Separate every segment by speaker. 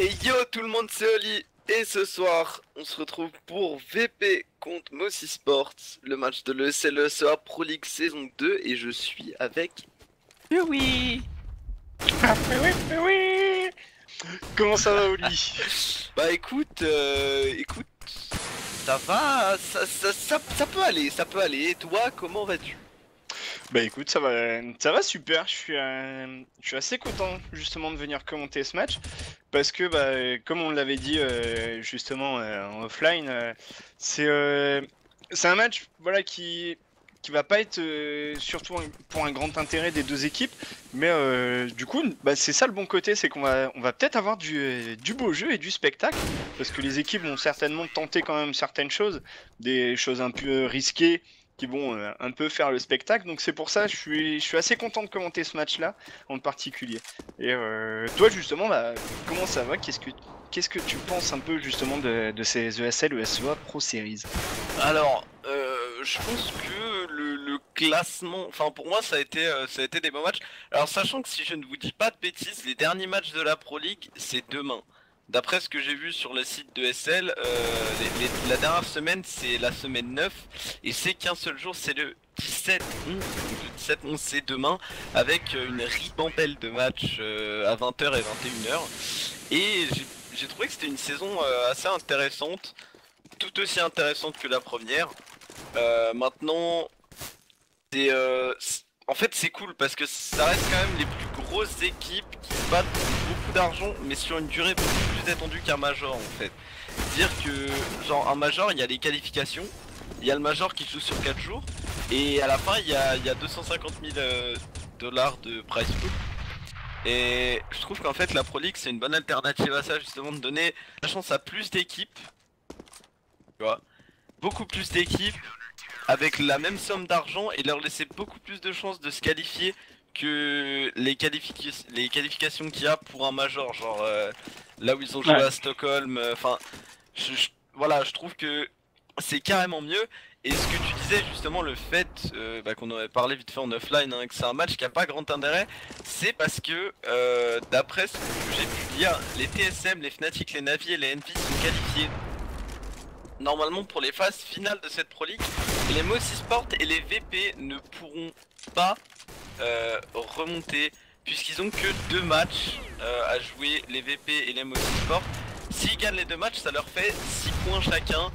Speaker 1: Et yo tout le monde, c'est Oli. Et ce soir, on se retrouve pour VP contre Mossy Sports, le match de l'ESL ESEA Pro League saison 2. Et je suis avec...
Speaker 2: Oui. Ah, oui. Comment ça va, Oli?
Speaker 1: Bah écoute, ça va, ça peut aller, ça peut aller. Et toi, comment vas-tu?
Speaker 2: Bah écoute, ça va super. Je suis assez content justement de venir commenter ce match parce que comme on l'avait dit justement en offline, c'est euh, c'est un match voilà qui va pas être surtout pour un grand intérêt des deux équipes, mais du coup c'est ça le bon côté, c'est qu'on va peut-être avoir du beau jeu et du spectacle parce que les équipes vont certainement tenter quand même certaines choses, des choses un peu risquées qui vont un peu faire le spectacle. Donc c'est pour ça je suis assez content de commenter ce match-là en particulier. Et toi justement, comment ça va? Qu'est-ce que tu penses un peu justement de ces ESL, ESEA Pro Series?
Speaker 1: Alors, je pense que le classement, enfin pour moi ça a été des bons matchs. Alors sachant que si je ne vous dis pas de bêtises, les derniers matchs de la Pro League c'est demain. D'après ce que j'ai vu sur le site de SL, la dernière semaine c'est la semaine 9 et c'est qu'un seul jour, c'est le 17-11. Donc le 17-11 c'est demain avec une ribambelle de matchs à 20h et 21h. Et j'ai trouvé que c'était une saison assez intéressante, tout aussi intéressante que la première. Maintenant, en fait c'est cool parce que ça reste quand même les plus grosses équipes qui se battent pour beaucoup d'argent, mais sur une durée beaucoup plus étendue qu'un major en fait. Dire que genre un major, il y a les qualifications, il y a le major qui joue sur 4 jours, et à la fin il y a 250 000 dollars de prize pool. Et je trouve qu'en fait la Pro League c'est une bonne alternative à ça, justement de donner la chance à plus d'équipes, tu vois, beaucoup plus d'équipes avec la même somme d'argent et leur laisser beaucoup plus de chances de se qualifier que les qualifications qu'il y a pour un major, genre là où ils ont joué
Speaker 2: Ouais.
Speaker 1: à Stockholm, enfin voilà, je trouve que c'est carrément mieux. Et ce que tu disais justement, le fait qu'on aurait parlé vite fait en offline, hein, que c'est un match qui a pas grand intérêt, c'est parce que d'après ce que j'ai pu lire, les TSM, les Fnatic, les Navi et les Envy sont qualifiés normalement pour les phases finales de cette Pro League. Les Mossy Sport et les VP ne pourront pas remonter puisqu'ils ont que 2 matchs à jouer, les VP et les Mossy Sport. S'ils gagnent les 2 matchs, ça leur fait 6 points chacun.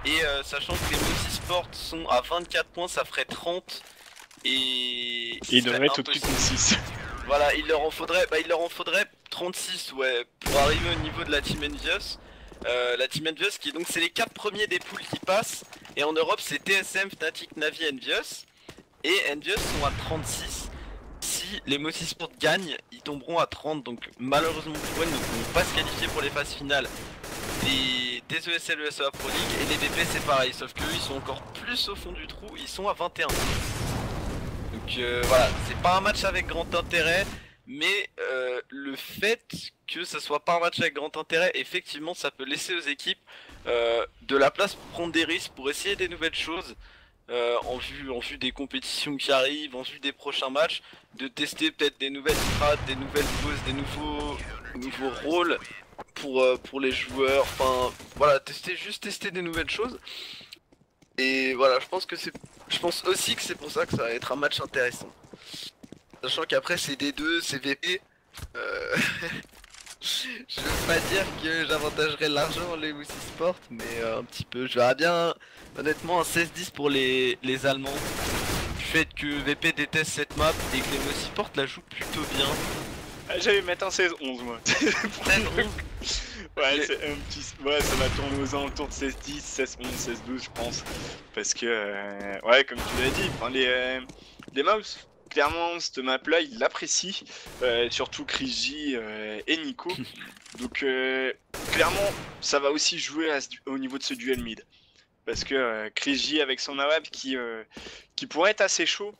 Speaker 1: Et sachant que les Mossy Sport sont à 24 points, ça ferait 30. Et ce
Speaker 2: Il
Speaker 1: serait
Speaker 2: devrait être au-dessus
Speaker 1: impossible.
Speaker 2: de 6.
Speaker 1: Voilà, il leur en faudrait 36, ouais, pour arriver au niveau de la Team Envious. La Team Envious qui donc c'est les 4 premiers des poules qui passent. Et en Europe c'est TSM, Fnatic, Navi, Envious. Et Envious sont à 36. Si les Mossy Sport gagnent, ils tomberont à 30. Donc malheureusement pour eux, ils ne pourront pas se qualifier pour les phases finales des ESL, ESEA Pro League. Et les VP c'est pareil, sauf qu'eux ils sont encore plus au fond du trou, ils sont à 21. Donc voilà, c'est pas un match avec grand intérêt, mais le fait que ça soit pas un match avec grand intérêt, effectivement ça peut laisser aux équipes de la place pour prendre des risques, pour essayer des nouvelles choses, en vue des compétitions qui arrivent, en vue des prochains matchs, de tester peut-être des nouvelles strats, des nouvelles poses, des nouveaux rôles pour les joueurs, enfin voilà, tester des nouvelles choses. Et voilà, je pense aussi que c'est pour ça que ça va être un match intéressant. Sachant qu'après c'est D2, c'est VP. Euh... je veux pas dire que j'avantagerais largement les Wuxi Sport, mais un petit peu. Je verrais bien, honnêtement, un 16-10 pour les Allemands. Du fait que VP déteste cette map et que les Wuxi Sport la jouent plutôt bien.
Speaker 2: J'allais mettre un 16-11 moi.
Speaker 1: 16-11.
Speaker 2: Ouais, c'est un petit. Ouais, ça va tourner aux alentours de 16-10, 16-11, 16-12, je pense. Parce que, ouais, comme tu l'as dit, enfin, les mouse, clairement, cette map-là, ils l'apprécient. Surtout Kriji et Nico. Donc, clairement, ça va aussi jouer au niveau de ce duel mid. Parce que Kriji, avec son AWP qui pourrait être assez chaud,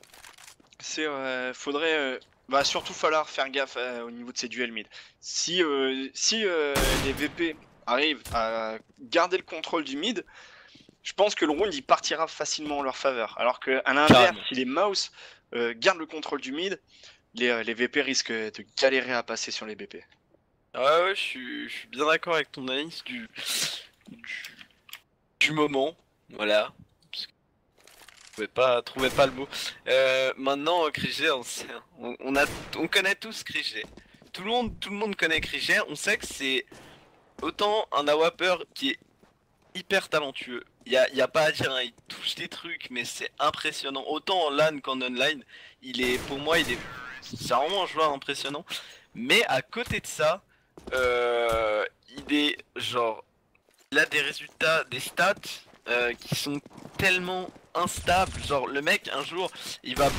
Speaker 2: va surtout falloir faire gaffe au niveau de ces duels mid. Si les VP arrivent à garder le contrôle du mid, je pense que le round il partira facilement en leur faveur. Alors qu'à l'inverse,
Speaker 1: Carrément.
Speaker 2: si les mouse gardent le contrôle du mid, les VP risquent de galérer à passer sur les BP.
Speaker 1: Ouais, je suis bien d'accord avec ton analyse du, du moment, voilà. Parce que trouvais pas le mot. Maintenant, Krigé, on connaît tous Krigé. Tout le monde connaît Krigé. On sait que c'est autant un AWPer qui est hyper talentueux. Y a pas à dire, hein, il touche des trucs, mais c'est impressionnant. Autant en LAN qu'en online, pour moi, c'est vraiment un joueur impressionnant. Mais à côté de ça, il est genre, il a des résultats, des stats qui sont tellement instables. Genre le mec un jour il va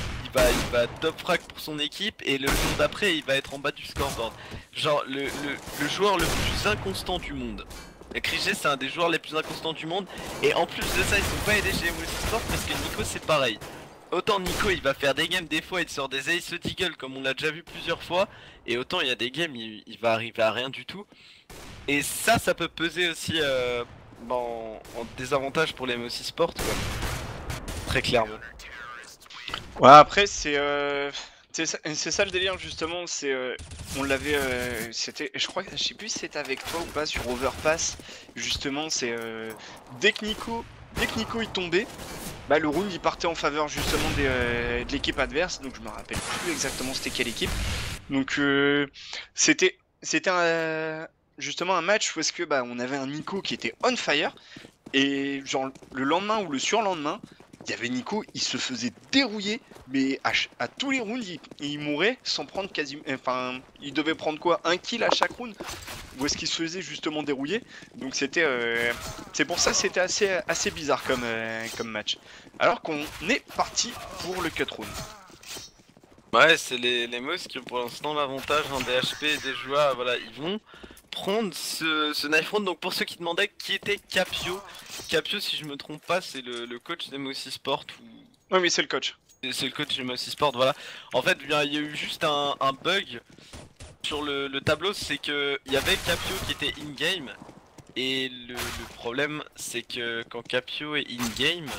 Speaker 1: top frag pour son équipe et le jour d'après il va être en bas du scoreboard. Genre le joueur le plus inconstant du monde. Krigé c'est un des joueurs les plus inconstants du monde et en plus de ça ils sont pas aidés chez MSI Sport parce que Nico c'est pareil. Autant Nico il va faire des games des fois il sort des ace deagle comme on l'a déjà vu plusieurs fois et autant il y a des games il va arriver à rien du tout. Et ça peut peser aussi en désavantage pour les MSI Sport quoi. Très clairement.
Speaker 2: Ouais, après, c'est ça le délire, justement. On l'avait. Je crois, je sais plus si c'était avec toi ou pas sur Overpass. Justement, dès que Nico il tombait, bah, le round il partait en faveur justement de l'équipe adverse. Donc, je me rappelle plus exactement c'était quelle équipe. Donc, c'était justement un match où est-ce que bah, on avait un Nico qui était on fire. Et genre, le lendemain ou le surlendemain, il y avait Nico, il se faisait dérouiller, mais à tous les rounds, il mourait sans prendre quasiment. Enfin, il devait prendre quoi? Un kill à chaque round? Ou est-ce qu'il se faisait justement dérouiller? Donc c'était. C'est pour ça que c'était assez bizarre comme match. Alors qu'on est parti pour le cut round.
Speaker 1: Ouais, c'est les Moss qui ont pour l'instant l'avantage en DHP et des joueurs, voilà, ils vont prendre ce knife round. Donc pour ceux qui demandaient qui était Capio, Capio si je me trompe pas c'est le coach des MSI Sport ou...
Speaker 2: Oui, mais c'est le coach.
Speaker 1: C'est le coach des MSI Sport, voilà. En fait il y a eu juste un bug sur le tableau, c'est que il y avait Capio qui était in-game. Et le problème c'est que quand Capio est in-game,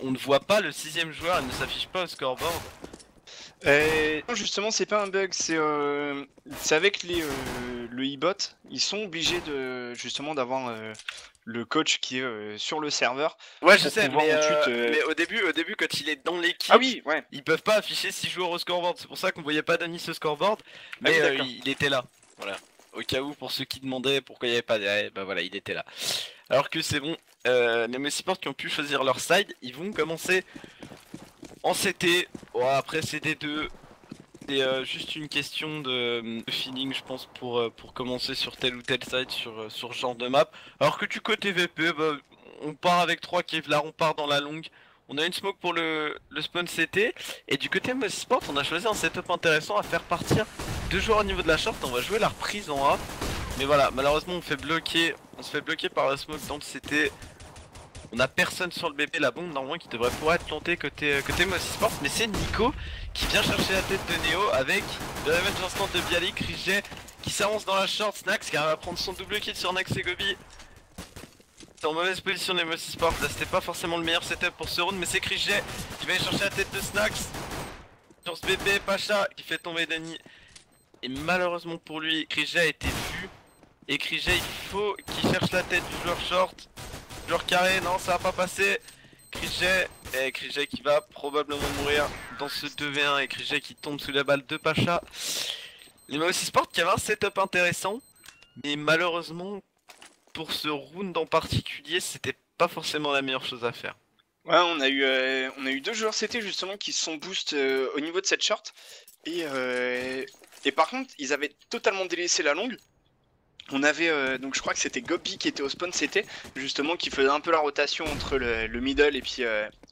Speaker 1: on ne voit pas le sixième joueur, il ne s'affiche pas au scoreboard.
Speaker 2: Non, justement, c'est pas un bug, c'est avec le e-bot, ils sont obligés justement d'avoir le coach qui est sur le serveur.
Speaker 1: Ouais, je sais, mais au début, quand il est dans l'équipe,
Speaker 2: ah oui, ouais.
Speaker 1: Ils peuvent pas afficher 6 joueurs au scoreboard. C'est pour ça qu'on voyait pas Denis au scoreboard, mais il était là. Voilà. Au cas où, pour ceux qui demandaient pourquoi il y avait pas, bah voilà, il était là. Alors que c'est bon, les MSI Sport qui ont pu choisir leur side, ils vont commencer en CT. Ouais, après CD2, c'est juste une question de feeling, je pense, pour commencer sur tel ou tel side sur ce genre de map. Alors que du côté VP, bah, on part avec 3 Kevlar, on part dans la longue. On a une smoke pour le spawn CT. Et du côté MSI Sport, on a choisi un setup intéressant à faire partir 2 joueurs au niveau de la short. On va jouer la reprise en A. Mais voilà, malheureusement on se fait bloquer par la smoke dans le CT. On a personne sur le BP, la bombe normalement qui devrait pouvoir être plantée côté MSI Sport, mais c'est Nico qui vient chercher la tête de Neo avec le revenge instant de Bialik, Riget qui s'avance dans la short, Snax qui arrive à prendre son double kill sur Nax et Gobi. C'est en mauvaise position les MSI Sport, là c'était pas forcément le meilleur setup pour ce round, mais c'est Riget qui va aller chercher la tête de Snax. Sur ce BP, Pacha qui fait tomber Danny. Et malheureusement pour lui, Riget a été vu. Et Riget il faut qu'il cherche la tête du joueur short. Joueur carré, non ça va pas passer. Krigé qui va probablement mourir dans ce 2v1 et Krigé qui tombe sous la balle de Pacha. Les MSI Sport qui avait un setup intéressant, mais malheureusement pour ce round en particulier c'était pas forcément la meilleure chose à faire.
Speaker 2: Ouais, on a eu 2 joueurs CT justement qui se sont boost au niveau de cette short et par contre ils avaient totalement délaissé la longue. On avait donc je crois que c'était Gobi qui était au spawn CT justement qui faisait un peu la rotation entre le middle et puis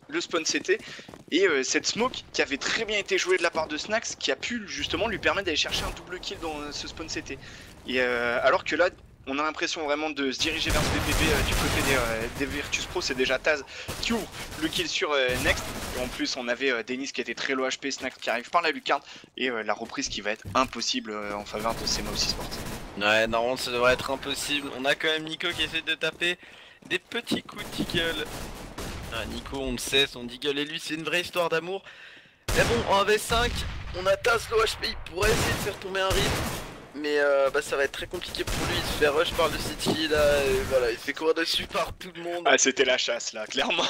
Speaker 2: le spawn CT et cette smoke qui avait très bien été jouée de la part de Snax qui a pu justement lui permettre d'aller chercher un double kill dans ce spawn CT et alors que là on a l'impression vraiment de se diriger vers ce BPP du côté des Virtus Pro. C'est déjà Taz qui ouvre le kill sur Next. Et en plus on avait Denis qui était très low HP, Snax qui arrive par la lucarne. Et la reprise qui va être impossible en faveur de ces MSI Sport.
Speaker 1: Ouais, normalement ça devrait être impossible. On a quand même Nico qui essaie de taper des petits coups de deagle. Ah, Nico on le sait, son deagle et lui c'est une vraie histoire d'amour. Mais bon, en AV5, on a Taz low HP, il pourrait essayer de faire tomber un rip. mais bah, ça va être très compliqué pour lui. Il se fait rush par le City là, et voilà, il se fait courir dessus par tout le monde.
Speaker 2: Ah, c'était la chasse là, clairement.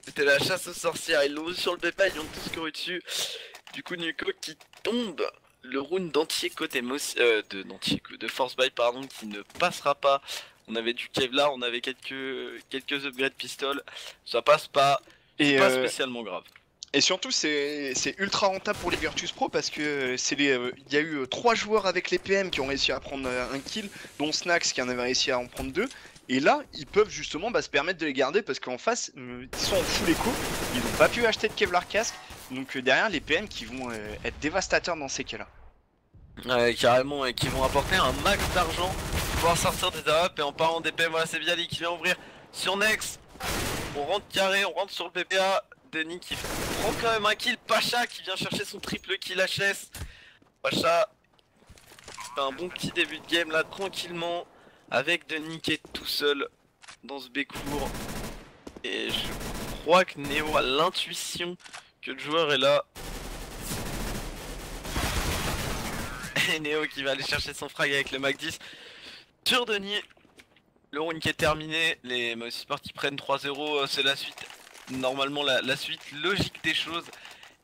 Speaker 1: C'était la chasse aux sorcières, ils l'ont eu sur le BP, ils ont tous couru dessus. Du coup, Nico qui tombe. Le round d'entier côté de Force Buy pardon, qui ne passera pas. On avait du Kevlar, on avait quelques upgrades pistoles. Ça passe pas, c'est pas spécialement grave.
Speaker 2: Et surtout c'est ultra rentable pour les Virtus Pro parce que il y a eu 3 joueurs avec les PM qui ont réussi à prendre un kill, dont Snax qui en avait réussi à en prendre 2. Et là, ils peuvent justement se permettre de les garder parce qu'en face, ils sont en full écho, ils n'ont pas pu acheter de Kevlar casque. Donc derrière, les PM qui vont être dévastateurs dans ces cas-là.
Speaker 1: Ouais, carrément, et qui vont apporter un max d'argent pour pouvoir sortir des AWP. Et en parlant des PM, voilà, c'est Viali qui vient ouvrir sur Nex. On rentre carré, on rentre sur le PPA. Denis qui prend quand même un kill. Pacha qui vient chercher son triple kill HS. Pacha fait un bon petit début de game là, tranquillement. Avec Denis qui est tout seul dans ce B court. Et je crois que Neo a l'intuition que le joueur est là. Et Neo qui va aller chercher son frag avec le Mac 10 sur Denis. Le round qui est terminé, les Mousesport qui prennent 3-0, c'est la suite. Normalement la suite logique des choses.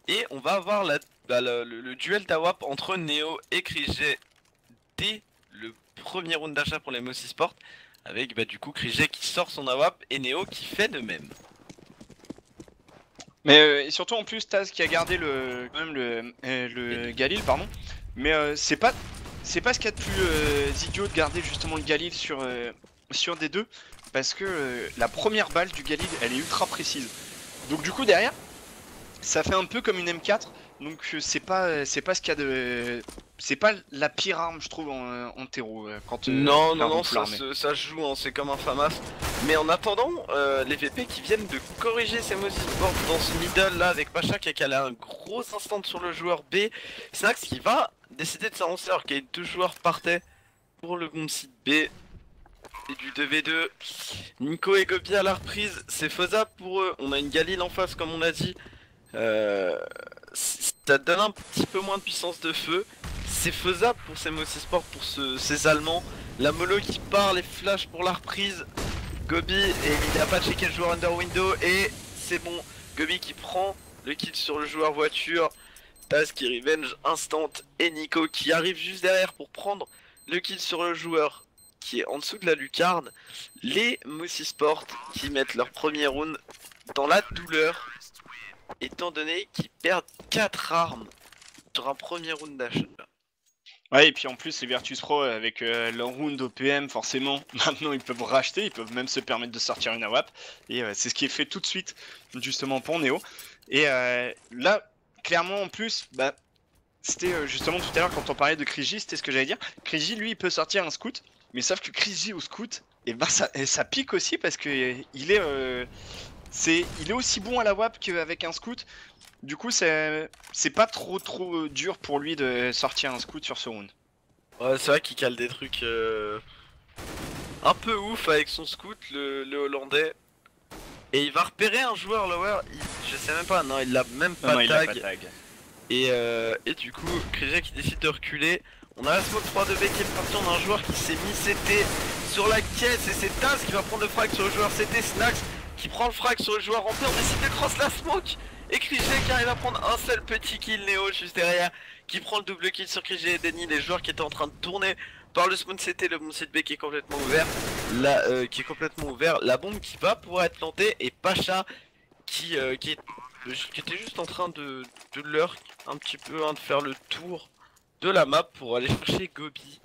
Speaker 1: Et on va avoir le duel d'AWAP entre Neo et Krige dès le premier round d'achat pour les Mousesport. Avec du coup Krige qui sort son AWAP et Neo qui fait de même.
Speaker 2: Mais et surtout en plus Taz qui a gardé le Galil pardon. Mais c'est pas ce qu'il y a de plus idiot de garder justement le Galil sur des deux. Parce que la première balle du Galil elle est ultra précise. Donc du coup derrière ça fait un peu comme une M4. Donc c'est pas ce qu'il y a de... C'est pas la pire arme je trouve en terreau quand
Speaker 1: non ça se joue hein, c'est comme un FAMAS. Mais en attendant les VP qui viennent de corriger ces Mousesport dans ce middle là avec Pacha qui a calé un gros instant sur le joueur B. Snax qui va décider de s'avancer alors qu'il y a 2 joueurs partaient pour le bon site B. Et du 2v2. Nico et Gobi à la reprise, c'est faisable pour eux. On a une Galil en face comme on a dit. Ça donne un petit peu moins de puissance de feu. C'est faisable pour ces Mousesport, pour ces Allemands. La Molo qui part, les flashs pour la reprise. Gobi, et il n'a pas checké le joueur under window. Et c'est bon, Gobi qui prend le kill sur le joueur voiture. Taz qui revenge instant. Et Nico qui arrive juste derrière pour prendre le kill sur le joueur qui est en dessous de la lucarne. Les Mousesport qui mettent leur premier round dans la douleur, étant donné qu'ils perdent 4 armes sur un premier round d'achat.
Speaker 2: Ouais, et puis en plus les Virtus Pro avec leur round OPM forcément, maintenant ils peuvent racheter, ils peuvent même se permettre de sortir une AWAP. Et c'est ce qui est fait tout de suite justement pour Neo. Et là, clairement en plus, c'était justement tout à l'heure quand on parlait de Krigi, c'était ce que j'allais dire. Krigi lui il peut sortir un scout. Mais sauf que Krigi au scout, et ça pique aussi parce que il est aussi bon à la WAP qu'avec un scout. Du coup c'est pas trop dur pour lui de sortir un scout sur ce round.
Speaker 1: Ouais c'est vrai qu'il cale des trucs un peu ouf avec son scout, le hollandais. Et il va repérer un joueur lower, je sais même pas, non il l'a même pas tag. Et du coup Krigi qui décide de reculer. On a la smoke 3-2B qui est parti, on a un joueur qui s'est mis CT sur la caisse et c'est Taz qui va prendre le frag sur le joueur CT, Snax qui prend le frag sur le joueur rempli, on décide de cross la smoke et Krige qui arrive à prendre un seul petit kill, Neo juste derrière qui prend le double kill sur Krige et Denis, les joueurs qui étaient en train de tourner par le spawn CT, le bon site B qui est complètement ouvert, la bombe qui va pouvoir être plantée et Pacha qui était juste en train de lurk un petit peu, de faire le tour de la map pour aller chercher Gobi.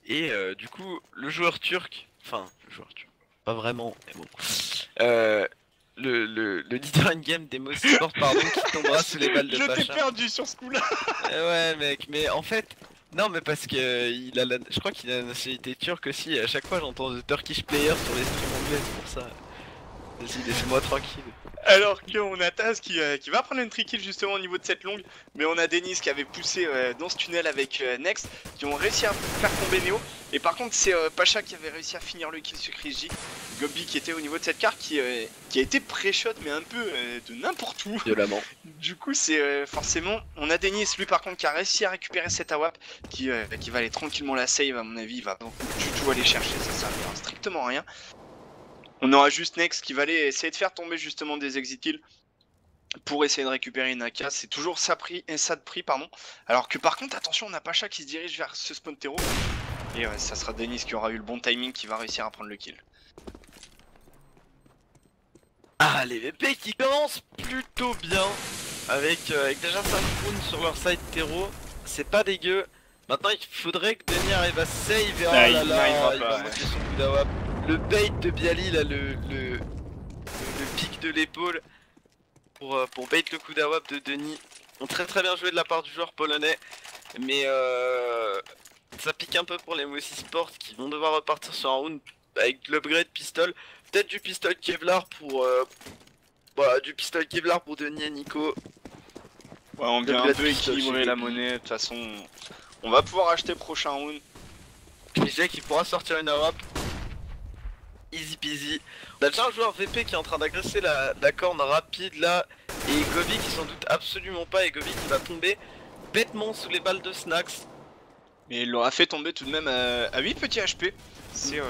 Speaker 1: Et du coup le joueur turc, pas vraiment mais bon, le leader in-game des Mousesport pardon qui tombera sous les balles de Pacha.
Speaker 2: Je t'ai perdu sur ce coup là.
Speaker 1: Ouais mec, mais en fait non mais parce que je crois qu'il a la nationalité turque aussi, et à chaque fois j'entends The Turkish Player sur les streams anglais, c'est pour ça. Vas-y, laissez-moi tranquille.
Speaker 2: Alors qu'on a Taz qui va prendre une trikill justement au niveau de cette longue, mais on a Denis qui avait poussé dans ce tunnel avec Next, qui ont réussi à faire tomber Neo. Et par contre c'est Pacha qui avait réussi à finir le kill sur Chris J. Gobi qui était au niveau de cette carte qui a été pré-shot mais un peu de n'importe où.
Speaker 1: Violemment.
Speaker 2: Du coup c'est forcément, on a Denis lui par contre qui a réussi à récupérer cette AWP, qui va aller tranquillement la save à mon avis, il va pas du tout aller chercher, ça servira strictement à rien. On aura juste Next qui va aller essayer de faire tomber justement des exit kills pour essayer de récupérer une AK. C'est toujours ça de prix, pardon. Alors que par contre, attention, on a Pacha qui se dirige vers ce spawn terreau. Et ouais, ça sera Denis qui aura eu le bon timing qui va réussir à prendre le kill.
Speaker 1: Ah, les VP qui commencent plutôt bien. Avec déjà 5 rounds sur leur side terreau. C'est pas dégueu. Maintenant, il faudrait que Denis arrive à save. Et oh là là, il va manquer son coup d'AWP. Le bait de Bialy, là, le pic de l'épaule pour bait le coup d'AWP de Denis. Très très bien joué de la part du joueur polonais. Mais ça pique un peu pour les Mossy Sports qui vont devoir repartir sur un round avec l'upgrade pistol. Peut-être du pistol Kevlar pour du pistol Kevlar pour Denis et Nico.
Speaker 2: Ouais, on vient un peu équilibrer la monnaie. De toute façon, on va pouvoir acheter prochain round.
Speaker 1: Kijek qui pourra sortir une AWP. Easy peasy. On a déjà un joueur VP qui est en train d'agresser la corne rapide là. Et Gobi qui s'en doute absolument pas. Et Gobi qui va tomber bêtement sous les balles de Snax.
Speaker 2: Mais il l'aura fait tomber tout de même à 8 petits HP. C'est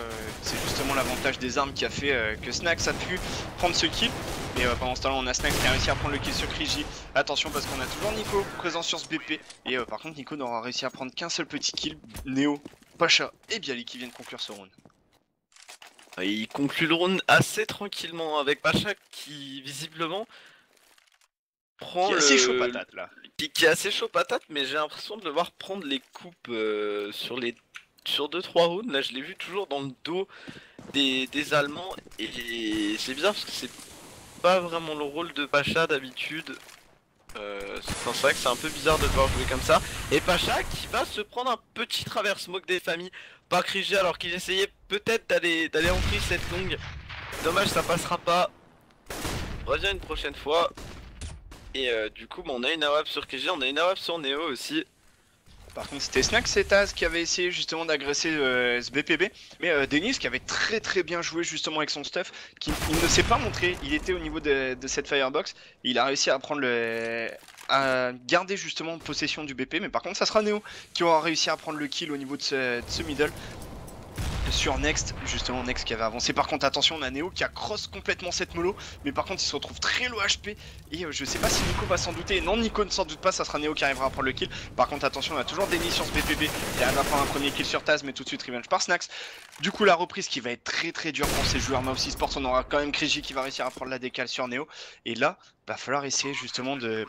Speaker 2: justement l'avantage des armes qui a fait que Snax a pu prendre ce kill. Et pendant ce temps là on a Snax qui a réussi à prendre le kill sur Kriji. Attention parce qu'on a toujours Nico présent sur ce BP. Et par contre Nico n'aura réussi à prendre qu'un seul petit kill. Neo, Pacha et Bialy qui viennent conclure ce round.
Speaker 1: Il conclut le round assez tranquillement avec Pacha qui visiblement prend
Speaker 2: qui est assez chaud patate là.
Speaker 1: Qui est assez chaud patate, mais j'ai l'impression de le voir prendre les coupes sur 2-3 rounds. Là je l'ai vu toujours dans le dos des Allemands et c'est bizarre parce que c'est pas vraiment le rôle de Pacha d'habitude. C'est vrai que c'est un peu bizarre de le voir jouer comme ça. Et Pacha qui va se prendre un petit travers smoke des familles par Krigi alors qu'il essayait peut-être d'aller en free cette longue. Dommage, ça passera pas. Reviens une prochaine fois. Et du coup on a une AWP sur Krigi, on a une AWP sur Neo aussi.
Speaker 2: Par contre c'était Snax et Taz qui avait essayé justement d'agresser ce BPB. Mais Denis qui avait très bien joué justement avec son stuff, il ne s'est pas montré, il était au niveau de cette firebox. Il a réussi à prendre à garder justement possession du BP. Mais par contre ça sera Neo qui aura réussi à prendre le kill au niveau de ce middle. Sur Next, justement Next qui avait avancé. Par contre attention, on a Neo qui a cross complètement cette mollo. Mais par contre il se retrouve très low HP. Et je sais pas si Nico va s'en douter. Non, Nico ne s'en doute pas, ça sera Neo qui arrivera à prendre le kill. Par contre attention, on a toujours Denis sur ce BPB qui arrive à prendre un premier kill sur Taz. Mais tout de suite revenge par Snax. Du coup la reprise qui va être très dure pour ces joueurs Mouse Esports. On aura quand même Kriji qui va réussir à prendre la décale sur Neo. Et là, va falloir essayer justement de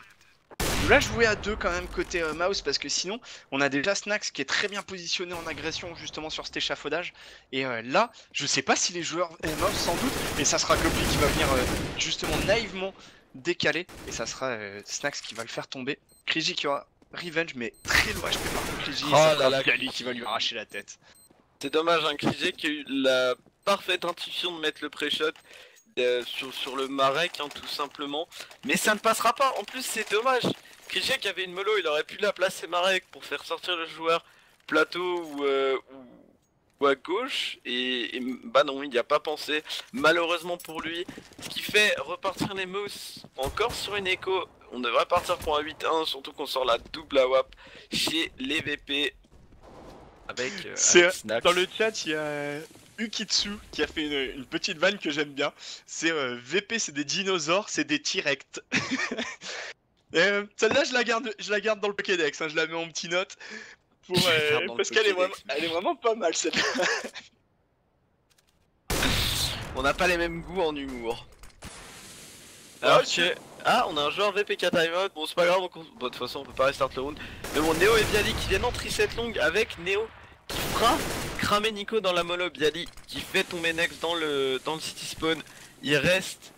Speaker 2: là jouer à deux quand même côté Mouse, parce que sinon on a déjà Snax qui est très bien positionné en agression justement sur cet échafaudage. Et là je sais pas si les joueurs Mouse sans doute, et ça sera Goblin qui va venir justement naïvement décaler. Et ça sera Snax qui va le faire tomber. Kriji qui aura revenge mais très loin HP par contre Kriji. Bialy qui va lui arracher la tête.
Speaker 1: C'est dommage hein, Kriji qui a eu la parfaite intuition de mettre le pré-shot sur le Marek hein, tout simplement. Mais ça ne passera pas, en plus c'est dommage. Kriji qui avait une mollo, il aurait pu la placer Marek pour faire sortir le joueur plateau ou à gauche. Et bah non, il n'y a pas pensé, malheureusement pour lui. Ce qui fait repartir les Mouse encore sur une écho. On devrait partir pour un 8-1, surtout qu'on sort la double AWP chez les VP. Avec Snax.
Speaker 2: Dans le chat il y a Ukitsu qui a fait une petite vanne que j'aime bien. C'est VP c'est des dinosaures, c'est des T-Rex. Celle-là je la garde dans le Pokédex, hein, je la mets en petite note pour, parce qu'elle est vraiment pas mal celle-là.
Speaker 1: On n'a pas les mêmes goûts en humour.
Speaker 2: Alors
Speaker 1: ah, on a un joueur VPK timeout, bon c'est pas grave, bon, de toute façon on peut pas restart le round. Mais bon, Neo et Bialy qui viennent en reset longue avec Neo qui fera cramer Nico dans la mollo. Bialy qui fait tomber Next dans le city spawn. Il reste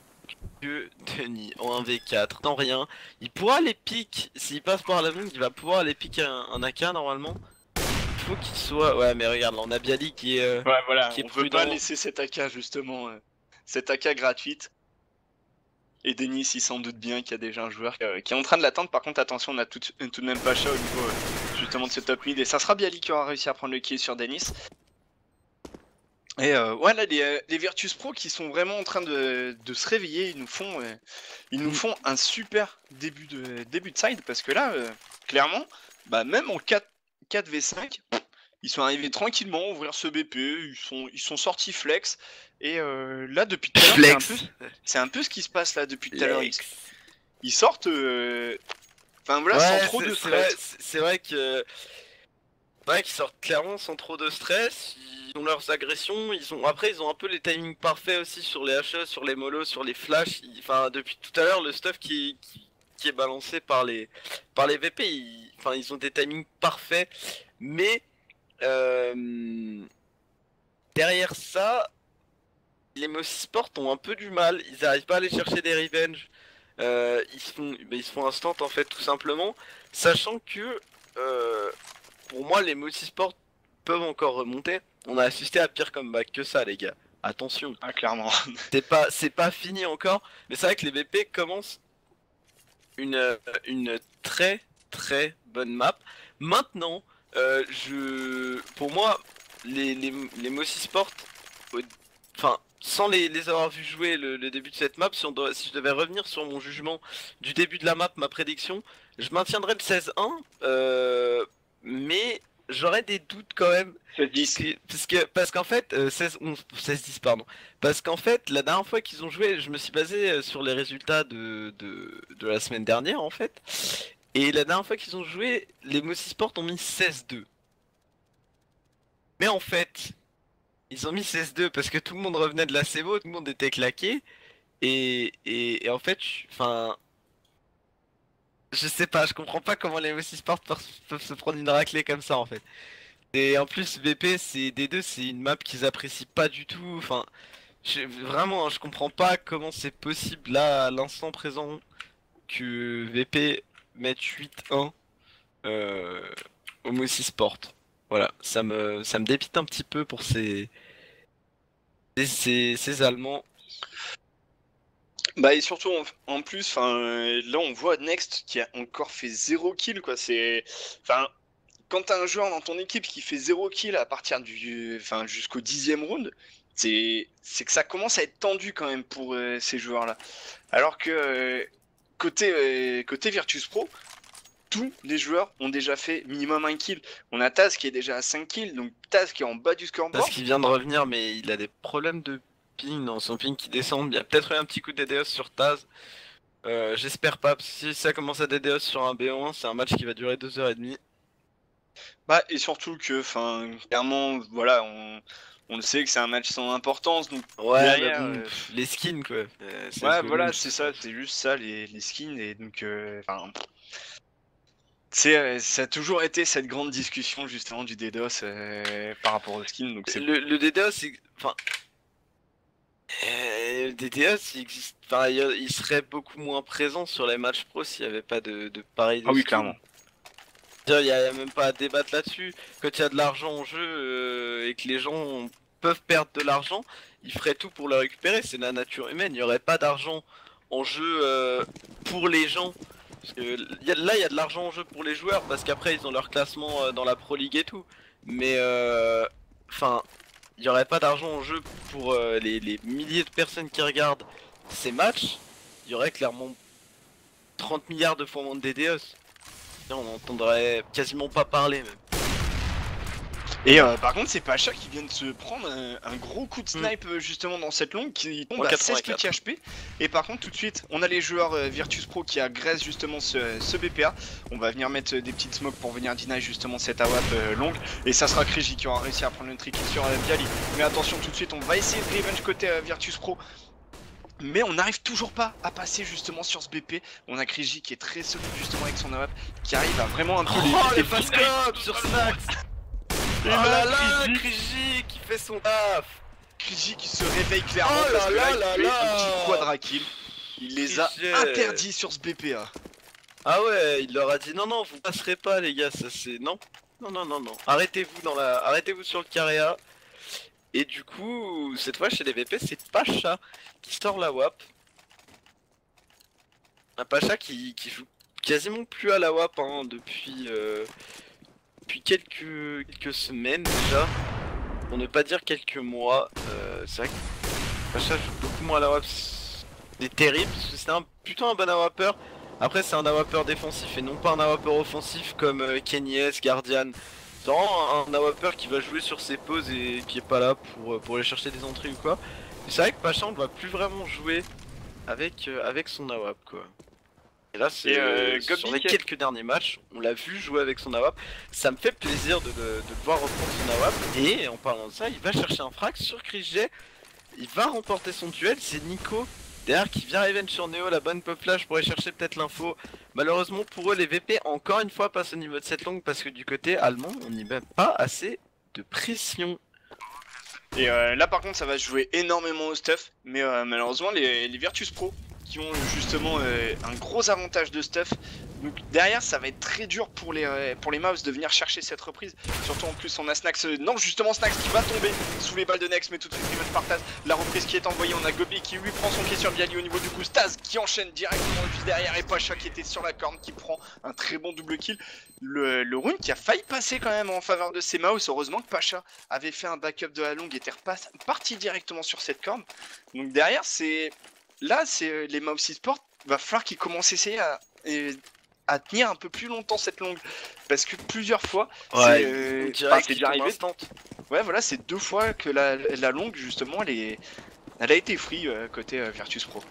Speaker 1: que Denis en 1v4, dans rien. Il pourra les pick, s'il passe par la longue, il va pouvoir aller piquer un AK normalement. Il faut qu'il soit... Ouais mais regarde, là on a Bialy qui est...
Speaker 2: ouais voilà,
Speaker 1: qui est
Speaker 2: on peut pas laisser cet AK justement, cette AK gratuite. Et Denis, il s'en doute bien qu'il y a déjà un joueur qui est en train de l'attendre. Par contre, attention, on a tout de même Pacha au niveau justement de ce top mid. Et ça sera Bialy qui aura réussi à prendre le kill sur Denis. Et ouais, là, les Virtus Pro qui sont vraiment en train de se réveiller, ils nous font un super début de side. Parce que là, clairement, bah, même en 4v5, ils sont arrivés tranquillement à ouvrir ce BP, ils sont sortis flex. Et là, depuis tout à l'heure, c'est un peu ce qui se passe là depuis tout à l'heure. Ils sortent, enfin voilà,
Speaker 1: ouais,
Speaker 2: sans trop de stress.
Speaker 1: C'est vrai que. Ouais, qu'ils sortent clairement sans trop de stress, ils ont leurs agressions, après ils ont un peu les timings parfaits aussi sur les HE, sur les molos, sur les flashs, enfin depuis tout à l'heure le stuff qui est balancé par les VP, enfin ils ont des timings parfaits, mais derrière ça, les Mossy Sport ont un peu du mal, ils arrivent pas à aller chercher des revenge, ils se font instant en fait tout simplement, sachant que pour moi, les multisports peuvent encore remonter. On a assisté à pire comeback que ça, les gars. Attention.
Speaker 2: Ah, clairement.
Speaker 1: C'est pas fini encore. Mais c'est vrai que les BP commencent une très très bonne map. Maintenant, pour moi, les Mossy Sport, enfin, sans les avoir vus jouer le début de cette map, si je devais revenir sur mon jugement du début de la map, ma prédiction, je maintiendrais le 16-1. Mais j'aurais des doutes quand même.
Speaker 2: 16-10.
Speaker 1: Parce qu'en fait, 16-10 pardon. Parce qu'en fait, la dernière fois qu'ils ont joué, je me suis basé sur les résultats de la semaine dernière en fait. Et la dernière fois qu'ils ont joué, les Mossy Sport ont mis 16-2. Mais en fait, ils ont mis 16-2 parce que tout le monde revenait de la CEVO, tout le monde était claqué. Et en fait, enfin, je sais pas, je comprends pas comment les Mossy Sport peuvent se prendre une raclée comme ça en fait. Et en plus VP c'est D2, c'est une map qu'ils apprécient pas du tout. Enfin, vraiment, je comprends pas comment c'est possible là à l'instant présent que VP mette 8-1 au Mossy Sport. Voilà, ça me dépite un petit peu pour ces Allemands.
Speaker 2: Bah et surtout en plus, là on voit Next qui a encore fait 0 kill quoi. Enfin, quand t'as un joueur dans ton équipe qui fait 0 kill à partir jusqu'au 10e round, c'est que ça commence à être tendu quand même pour ces joueurs-là. Alors que côté Virtus Pro, tous les joueurs ont déjà fait minimum 1 kill. On a Taz qui est déjà à 5 kills, donc Taz qui est en bas du scoreboard.
Speaker 1: Taz qui vient de revenir mais il a des problèmes de ping, dans son ping qui descend. Il y a peut-être eu un petit coup de DDoS sur Taz. J'espère pas, parce que si ça commence à DDoS sur un BO1, c'est un match qui va durer 2h30.
Speaker 2: Bah et surtout que, clairement, voilà, on le sait que c'est un match sans importance, donc
Speaker 1: ouais,
Speaker 2: derrière,
Speaker 1: les skins quoi.
Speaker 2: Ouais, voilà, c'est ça, c'est juste ça, les skins, et donc, ça a toujours été cette grande discussion justement du DDoS par rapport aux skins, donc c'est...
Speaker 1: Le DDoS, enfin... le DDoS, il existe... Enfin, il serait beaucoup moins présent sur les matchs pro s'il n'y avait pas de pareil de
Speaker 2: Ah oui,
Speaker 1: skins.
Speaker 2: clairement.
Speaker 1: Il n'y a même pas à débattre là-dessus. Quand il y a de l'argent en jeu et que les gens peuvent perdre de l'argent, ils feraient tout pour le récupérer. C'est la nature humaine. Il n'y aurait pas d'argent en jeu pour les gens. Parce que là, il y a de l'argent en jeu pour les joueurs parce qu'après, ils ont leur classement dans la Pro League et tout. Mais enfin, il n'y aurait pas d'argent en jeu pour les milliers de personnes qui regardent ces matchs. Il y aurait clairement 30 milliards de fois moins de DDoS. On n'entendrait quasiment pas parler même.
Speaker 2: Et par contre c'est Pacha qui vient de se prendre un gros coup de snipe justement dans cette longue qui tombe à 16 petits HP. Et par contre tout de suite on a les joueurs Virtus Pro qui agressent justement ce BPA. On va venir mettre des petites smokes pour venir deny justement cette AWAP longue. Et ça sera Kriji qui aura réussi à prendre le trick sur Bialy. Mais attention tout de suite on va essayer de revenge côté Virtus Pro. Mais on n'arrive toujours pas à passer justement sur ce BP. On a Kriji qui est très solide justement avec son AWAP, qui arrive à vraiment un peu
Speaker 1: les fast-cops sur Snax. Oh là là, Kriji qui fait son taf.
Speaker 2: Kriji qui se réveille clairement parce que là il fait un petit quadra kill. Il les a interdits sur ce BPA.
Speaker 1: Ah ouais, il leur a dit non non vous passerez pas les gars, ça c'est non. Non. Arrêtez-vous sur le carré A. Et du coup, cette fois chez les VP, c'est Pacha qui sort la WAP. Un Pacha qui joue quasiment plus à la WAP hein, depuis quelques semaines déjà, pour ne pas dire quelques mois. C'est vrai que Pacha joue beaucoup moins à la WAP, c'est terrible parce que c'est plutôt un bon AWAPer. Après c'est un AWAPer défensif et non pas un AWAPer offensif comme Kenny S, Guardian. C'est vraiment un AWAPer qui va jouer sur ses pauses et qui est pas là pour aller chercher des entrées ou quoi. C'est vrai que Pacha on ne va plus vraiment jouer avec son AWAP quoi. Et là c'est sur les quelques derniers matchs, on l'a vu jouer avec son AWAP. Ça me fait plaisir de le voir reprendre son AWAP. Et en parlant de ça, il va chercher un frag sur Chris J. Il va remporter son duel, c'est Nico derrière qui vient revenge sur Neo, la bonne pop flash pour aller chercher peut-être l'info. Malheureusement pour eux les VP encore une fois passent au niveau de cette longue parce que du côté allemand on n'y met pas assez de pression.
Speaker 2: Et là par contre ça va se jouer énormément au stuff, mais malheureusement les Virtus Pro qui ont justement un gros avantage de stuff. Donc derrière ça va être très dur pour les Mouse de venir chercher cette reprise. Surtout en plus on a Snax, non justement Snax qui va tomber sous les balles de Nex, mais tout de suite revenge par Taz. La reprise qui est envoyée, on a Gobi qui lui prend son pied sur Bialy au niveau du coup. Taz qui enchaîne directement juste derrière et Pacha qui était sur la corne qui prend un très bon double kill. Le rune qui a failli passer quand même en faveur de ses Mouse. Heureusement que Pacha avait fait un backup de la longue et était parti directement sur cette corne. Donc derrière c'est... Là c'est les Mouse eSport, va falloir qu'ils commencent à essayer à tenir un peu plus longtemps cette longue, parce que plusieurs fois
Speaker 1: ouais,
Speaker 2: c'est déjà arrivé. Ouais voilà, c'est 2 fois que la longue justement elle a été free côté Virtus Pro.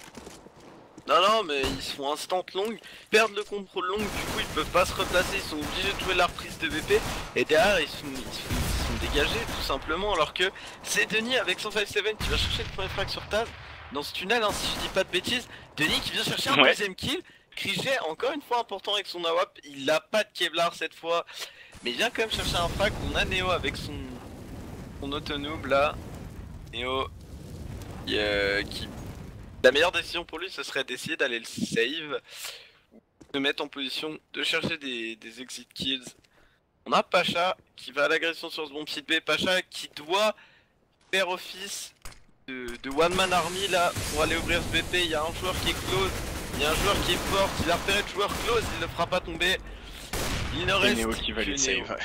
Speaker 1: Non mais ils se font instant longue, perdent le contrôle long, du coup ils peuvent pas se replacer, ils sont obligés de jouer la reprise de VP et derrière ils sont dégagés tout simplement, alors que c'est Denis avec 157 qui va chercher le premier frag sur Taz dans ce tunnel hein, si je dis pas de bêtises. Denis qui vient chercher un deuxième kill. Krigé encore une fois important avec son AWAP, il a pas de Kevlar cette fois, mais il vient quand même chercher un frag. On a Neo avec son autonoob là, Neo qui... La meilleure décision pour lui ce serait d'essayer d'aller le save, de mettre en position de chercher des exit kills. On a Pacha qui va à l'agression sur ce bon site B, Pacha qui doit faire office de one man army là pour aller ouvrir ce BP. Il y a un joueur qui est close, il y a un joueur qui est fort, il a repéré le joueur close, il ne fera pas tomber. Il ne reste
Speaker 2: Neo qui va les save. Ouais.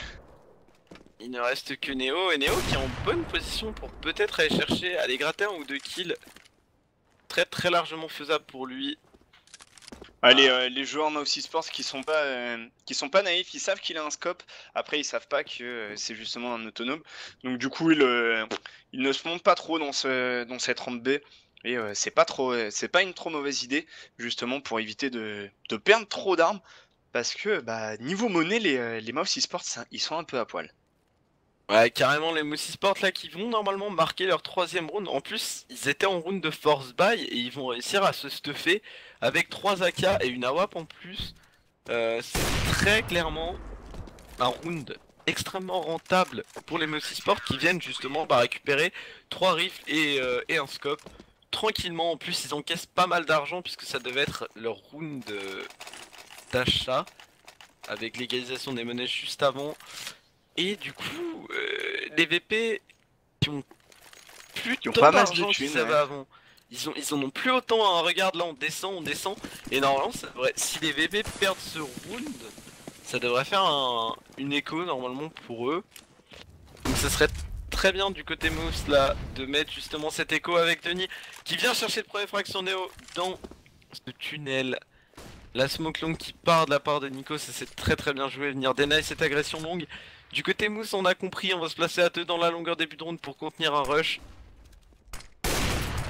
Speaker 1: Il ne reste que Neo, et Neo qui est en bonne position pour peut-être aller chercher, aller gratter 1 ou 2 kills. Très largement faisable pour lui.
Speaker 2: Les joueurs Mouse eSports qui sont pas naïfs, ils savent qu'il a un scope. Après ils savent pas que c'est justement un autonome. Donc du coup ils ne se montent pas trop dans cette rampe B. Et c'est pas une trop mauvaise idée justement pour éviter de perdre trop d'armes. Parce que niveau monnaie les Mouse eSports ils sont un peu à poil.
Speaker 1: Ouais carrément les Mouse eSports là qui vont normalement marquer leur 3ème round. En plus ils étaient en round de force buy et ils vont réussir à se stuffer avec 3 AK et une AWAP en plus. C'est très clairement un round extrêmement rentable pour les Mouse eSports qui viennent justement récupérer 3 rifles et un scope. Tranquillement, en plus ils encaissent pas mal d'argent puisque ça devait être leur round d'achat avec l'égalisation des monnaies juste avant. Et du coup, les VP qui ont plus d'argent qu'ils avaient avant, ils en ont plus autant, hein. Regarde là on descend, et normalement ça devrait, si les VP perdent ce round, ça devrait faire une écho normalement pour eux. Donc ça serait très bien du côté Moose là de mettre justement cet écho avec Denis qui vient chercher le premier frag sur Neo dans ce tunnel. La smoke longue qui part de la part de Nico, ça c'est très bien joué, venir deny cette agression longue. Du côté Mousse on a compris, on va se placer à 2 dans la longueur début de round pour contenir un rush.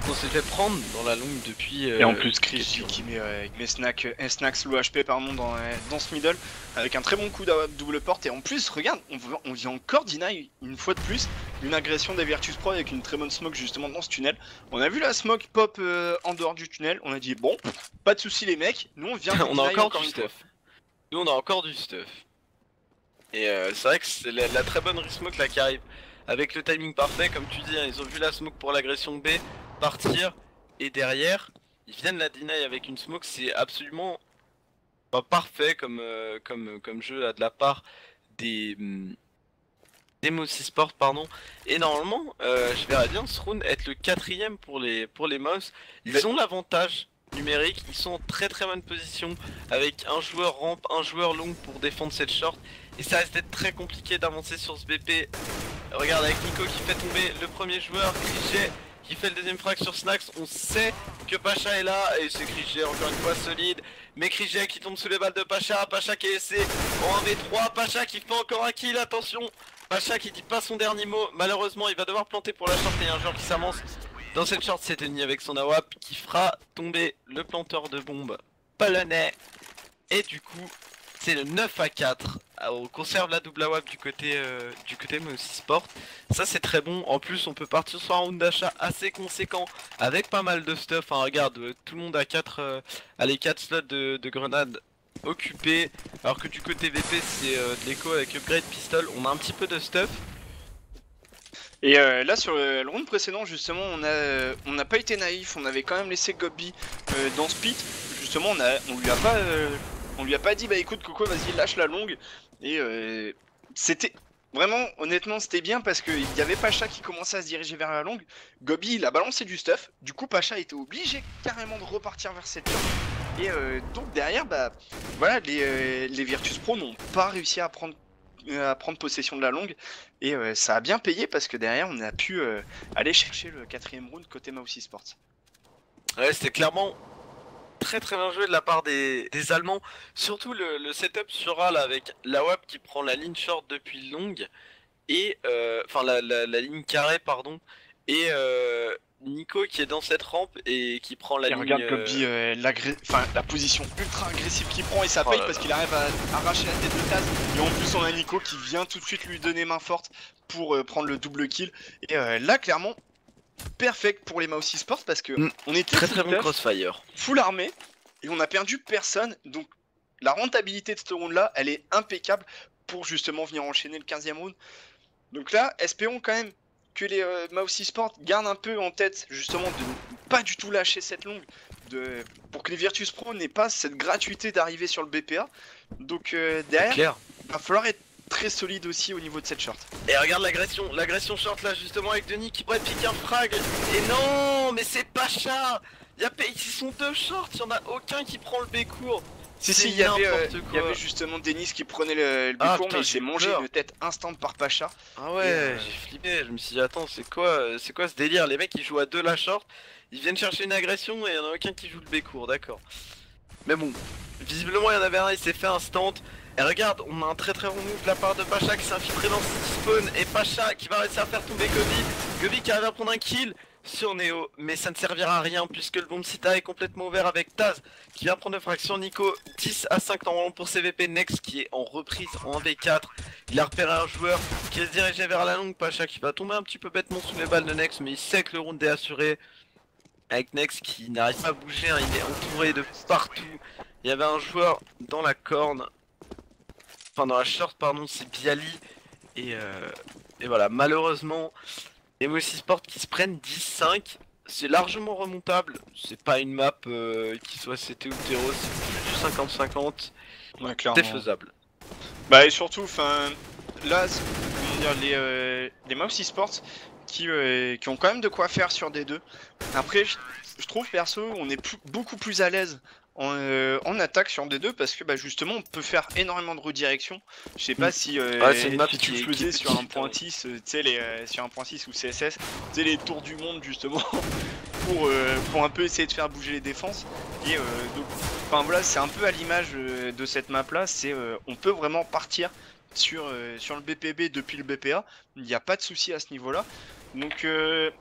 Speaker 1: On s'est fait prendre dans la longue depuis...
Speaker 2: et en plus Chris qui met Snax low HP pardon, dans ce middle avec un très bon coup de double porte. Et en plus regarde, on vient encore deny une fois de plus une agression des Virtus Pro avec une très bonne smoke justement dans ce tunnel. On a vu la smoke pop en dehors du tunnel, on a dit bon, pas de soucis les mecs, nous on vient
Speaker 1: on a encore du stuff. Nous on a encore du stuff. Et c'est vrai que c'est la très bonne resmoke là qui arrive avec le timing parfait comme tu dis, hein, ils ont vu la smoke pour l'agression B partir et derrière ils viennent la deny avec une smoke. C'est absolument pas parfait comme jeu là, de la part des Mouse eSports pardon. Et normalement je verrais bien ce round être le 4ème pour les Mouse. Ils ont l'avantage numérique, ils sont en très bonne position avec un joueur rampe, un joueur long pour défendre cette short et ça risque d'être très compliqué d'avancer sur ce BP. Regarde avec Nico qui fait tomber le premier joueur, Krige qui fait le deuxième frag sur Snax, on sait que Pacha est là et c'est Krige encore une fois solide, mais Krige qui tombe sous les balles de Pacha, Pacha qui est laissé en 1v3, Pacha qui fait encore un kill, attention, Pacha qui dit pas son dernier mot, malheureusement il va devoir planter pour la short et un joueur qui s'avance dans cette short, c'est Eni avec son AWP qui fera tomber le planteur de bombe polonais et du coup c'est le 9-4. On conserve la double AWP du côté mais aussi sport. Ça c'est très bon. En plus on peut partir sur un round d'achat assez conséquent avec pas mal de stuff. Hein. Regarde, tout le monde a 4 slots de grenades occupés. Alors que du côté VP c'est de l'écho avec upgrade pistol. On a un petit peu de stuff.
Speaker 2: Et là sur le round précédent justement on n'a pas été naïf, on avait quand même laissé Gobi dans Spit. Justement on lui a pas dit bah écoute Coco vas-y lâche la longue et c'était vraiment honnêtement c'était bien parce qu'il y avait Pacha qui commençait à se diriger vers la longue, Gobi il a balancé du stuff, du coup Pacha était obligé carrément de repartir vers cette short et donc derrière bah voilà les Virtus Pro n'ont pas réussi à prendre possession de la longue et ça a bien payé parce que derrière on a pu aller chercher le 4ème round côté Mousy Sports.
Speaker 1: Ouais c'était clairement très bien joué de la part des Allemands, surtout le setup sur A là avec la WAP qui prend la ligne short depuis longue et enfin la ligne carrée pardon et Nico qui est dans cette rampe et qui prend la ligne.
Speaker 2: Regarde Gobi la position ultra agressive qu'il prend et ça paye parce qu'il arrive à arracher la tête de Taz et en plus on a Nico qui vient tout de suite lui donner main forte pour prendre le double kill et là clairement perfect pour les Mousy Sports parce que on était
Speaker 1: très bon crossfire,
Speaker 2: full armé et on a perdu personne, donc la rentabilité de ce round là elle est impeccable pour justement venir enchaîner le 15ème round. Donc là espérons quand même que les Mousy Sports gardent un peu en tête justement de ne pas du tout lâcher cette longue pour que les Virtus Pro n'aient pas cette gratuité d'arriver sur le BPA. Donc derrière il va falloir être très solide aussi au niveau de cette short.
Speaker 1: Et regarde l'agression short là justement avec Denis qui pourrait piquer un frag. Et non mais c'est Pacha. Ils sont deux shorts, il y en a aucun qui prend le B court.
Speaker 2: Si il y avait justement Denis qui prenait le B court mais il s'est mangé une tête instant par Pacha.
Speaker 1: Ah ouais j'ai flippé, je me suis dit attends c'est quoi ce délire, les mecs ils jouent à deux la short, ils viennent chercher une agression et il y en a aucun qui joue le B court, d'accord. Mais bon, visiblement il y en avait un, il s'est fait instant. Et regarde, on a un très bon move de la part de Pacha qui s'est infiltré dans ce spawn et Pacha qui va réussir à faire tomber Gobi. Gobi qui arrive à prendre un kill sur Neo, mais ça ne servira à rien puisque le bomb sita est complètement ouvert avec Taz qui vient prendre de fraction. Nico 10-5 normalement pour CVP. Nex qui est en reprise en V4. Il a repéré un joueur qui est dirigé vers la longue. Pacha qui va tomber un petit peu bêtement sous les balles de Nex, mais il sait que le round est assuré. Avec Nex qui n'arrive pas à bouger, hein, il est entouré de partout. Il y avait un joueur dans la corne. Enfin dans la short pardon, c'est Bialy et voilà, malheureusement les Mousy Sports qui se prennent 10-5, c'est largement remontable, c'est pas une map qui soit CT ou Terro, c'est plus du 50-50,
Speaker 2: ouais,
Speaker 1: c'est faisable.
Speaker 2: Bah et surtout, enfin là, comment dire, les Mousy Sports qui ont quand même de quoi faire sur D2. Après je trouve perso on est beaucoup plus à l'aise en attaque sur D2 parce que bah justement on peut faire énormément de redirection. Je sais pas si, si tu faisais sur 1.6, tu sais sur 1.6 ou CSS, tu sais les tours du monde justement pour un peu essayer de faire bouger les défenses. Et donc enfin voilà, c'est un peu à l'image de cette map là, c'est on peut vraiment partir sur le BPB depuis le BPA, il n'y a pas de souci à ce niveau là. Donc je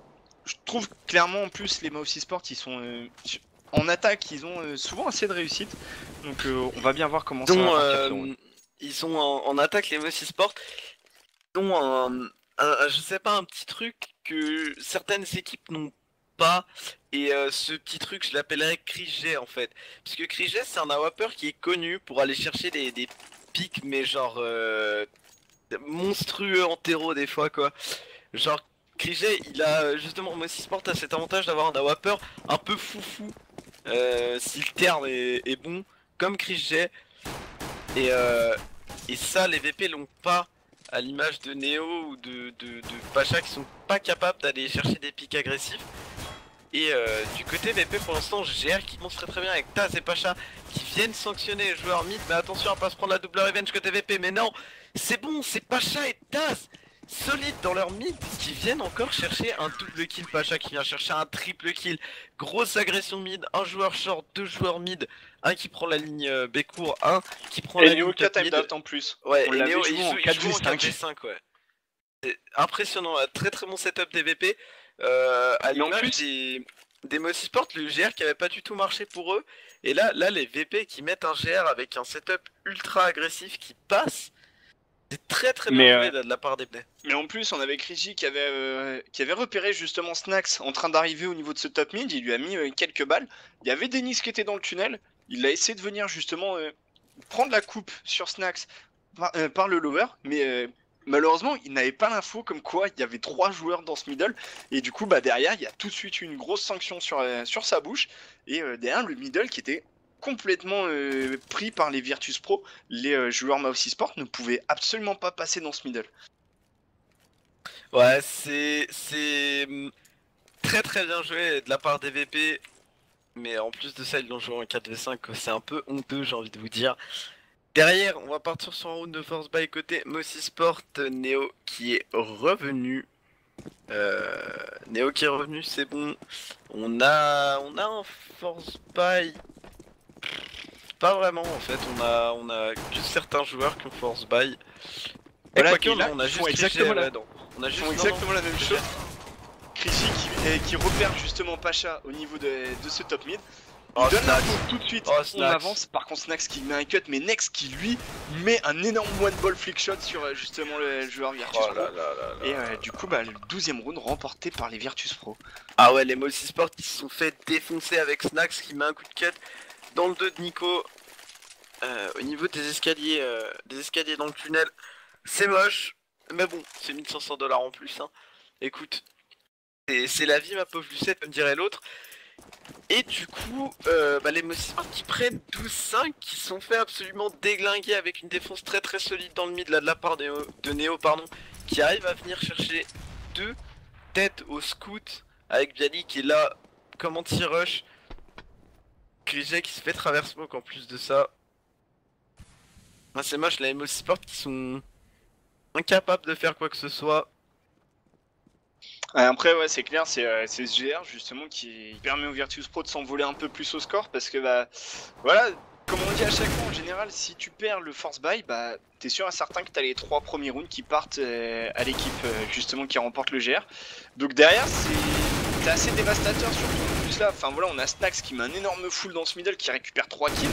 Speaker 2: trouve clairement en plus les Mousy Sports ils sont en attaque, ils ont souvent assez de réussite, donc on va bien voir comment ça va partir.
Speaker 1: Ils sont en attaque les Mousy Sports, ils ont je sais pas, un petit truc que certaines équipes n'ont pas, et ce petit truc je l'appellerais Krige en fait, parce que Krige c'est un AWPer qui est connu pour aller chercher des pics mais genre monstrueux en terreau des fois quoi, genre Krige il a justement, Mousy Sport a cet avantage d'avoir un AWPer un peu foufou. Si le terme est bon, comme Krige, et ça les VP l'ont pas, à l'image de Neo ou de Pacha qui sont pas capables d'aller chercher des pics agressifs. Et du côté VP pour l'instant GR qui monte très bien avec Taz et Pacha qui viennent sanctionner les joueurs mid. Mais attention à pas se prendre la double revenge côté VP. Mais non, c'est bon, c'est Pacha et Taz solides dans leur mid qui viennent encore chercher un double kill. Pacha qui vient chercher un triple kill. Grosse agression mid, un joueur short, deux joueurs mid. Un qui prend la ligne B court, un qui prend la ligne top mid.
Speaker 2: En plus.
Speaker 1: Ouais,
Speaker 2: on
Speaker 1: et Neo
Speaker 2: joué en 4v5.
Speaker 1: Ouais. C'est impressionnant, très très bon setup des VP. À l'image des Mossisport, le GR qui avait pas du tout marché pour eux. Et là les VP qui mettent un GR avec un setup ultra agressif qui passe. C'est très très bien joué de la part des Play.
Speaker 2: Mais en plus, on avait Kriji qui avait repéré justement Snax en train d'arriver au niveau de ce top mid. Il lui a mis quelques balles. Il y avait Denis qui était dans le tunnel. Il a essayé de venir justement prendre la coupe sur Snax par le lower. Mais malheureusement, il n'avait pas l'info comme quoi il y avait 3 joueurs dans ce middle. Et du coup, derrière, il y a tout de suite une grosse sanction sur sa bouche. Et derrière, le middle qui était complètement pris par les Virtus Pro. Les joueurs Mousy Sport ne pouvaient absolument pas passer dans ce middle.
Speaker 1: Ouais, c'est très très bien joué de la part des VP. Mais en plus de ça, ils l'ont joué en 4v5. C'est un peu honteux, j'ai envie de vous dire. Derrière, on va partir sur un round de force buy côté Mousy Sport. Neo qui est revenu. Neo qui est revenu, c'est bon. On a un force buy. Pas vraiment en fait, on a que certains joueurs qui ont force buy. Et
Speaker 2: voilà,
Speaker 1: quoi
Speaker 2: là,
Speaker 1: on a juste
Speaker 2: exactement
Speaker 1: la
Speaker 2: même chose. Kriji qui repère justement Pacha au niveau de ce top mid. Il donne l'info tout de suite, on avance. Par contre Snax qui met un cut, mais Nex qui lui met un énorme one ball flick shot sur justement le joueur Virtus Pro. Et du coup le 12ème round remporté par les Virtus Pro.
Speaker 1: Ah ouais, les Mousy Sport qui se sont fait défoncer avec Snax qui met un coup de cut dans le dos de Nico. Au niveau des escaliers dans le tunnel. C'est moche, mais bon, c'est 1500 $ en plus. Hein. Écoute, c'est la vie ma pauvre Lucette, comme dirait l'autre. Et du coup, les Mousy Sport qui prennent 12-5, qui sont fait absolument déglinguer avec une défense très très solide dans le mid là de la part de Neo, qui arrive à venir chercher 2 têtes au scout avec Bialy qui est là comme anti-rush. Kriji qui se fait travers smoke en plus de ça. C'est moche, les Mousy Sport qui sont incapables de faire quoi que ce soit.
Speaker 2: Après ouais c'est clair, c'est ce GR justement qui permet aux Virtus Pro de s'envoler un peu plus au score parce que voilà, comme on dit à chaque fois en général, si tu perds le force buy, t'es sûr et certain que t'as les 3 premiers rounds qui partent à l'équipe justement qui remporte le GR. Donc derrière c'est assez dévastateur surtout en plus là, enfin voilà on a Snax qui met un énorme full dans ce middle qui récupère 3 kills.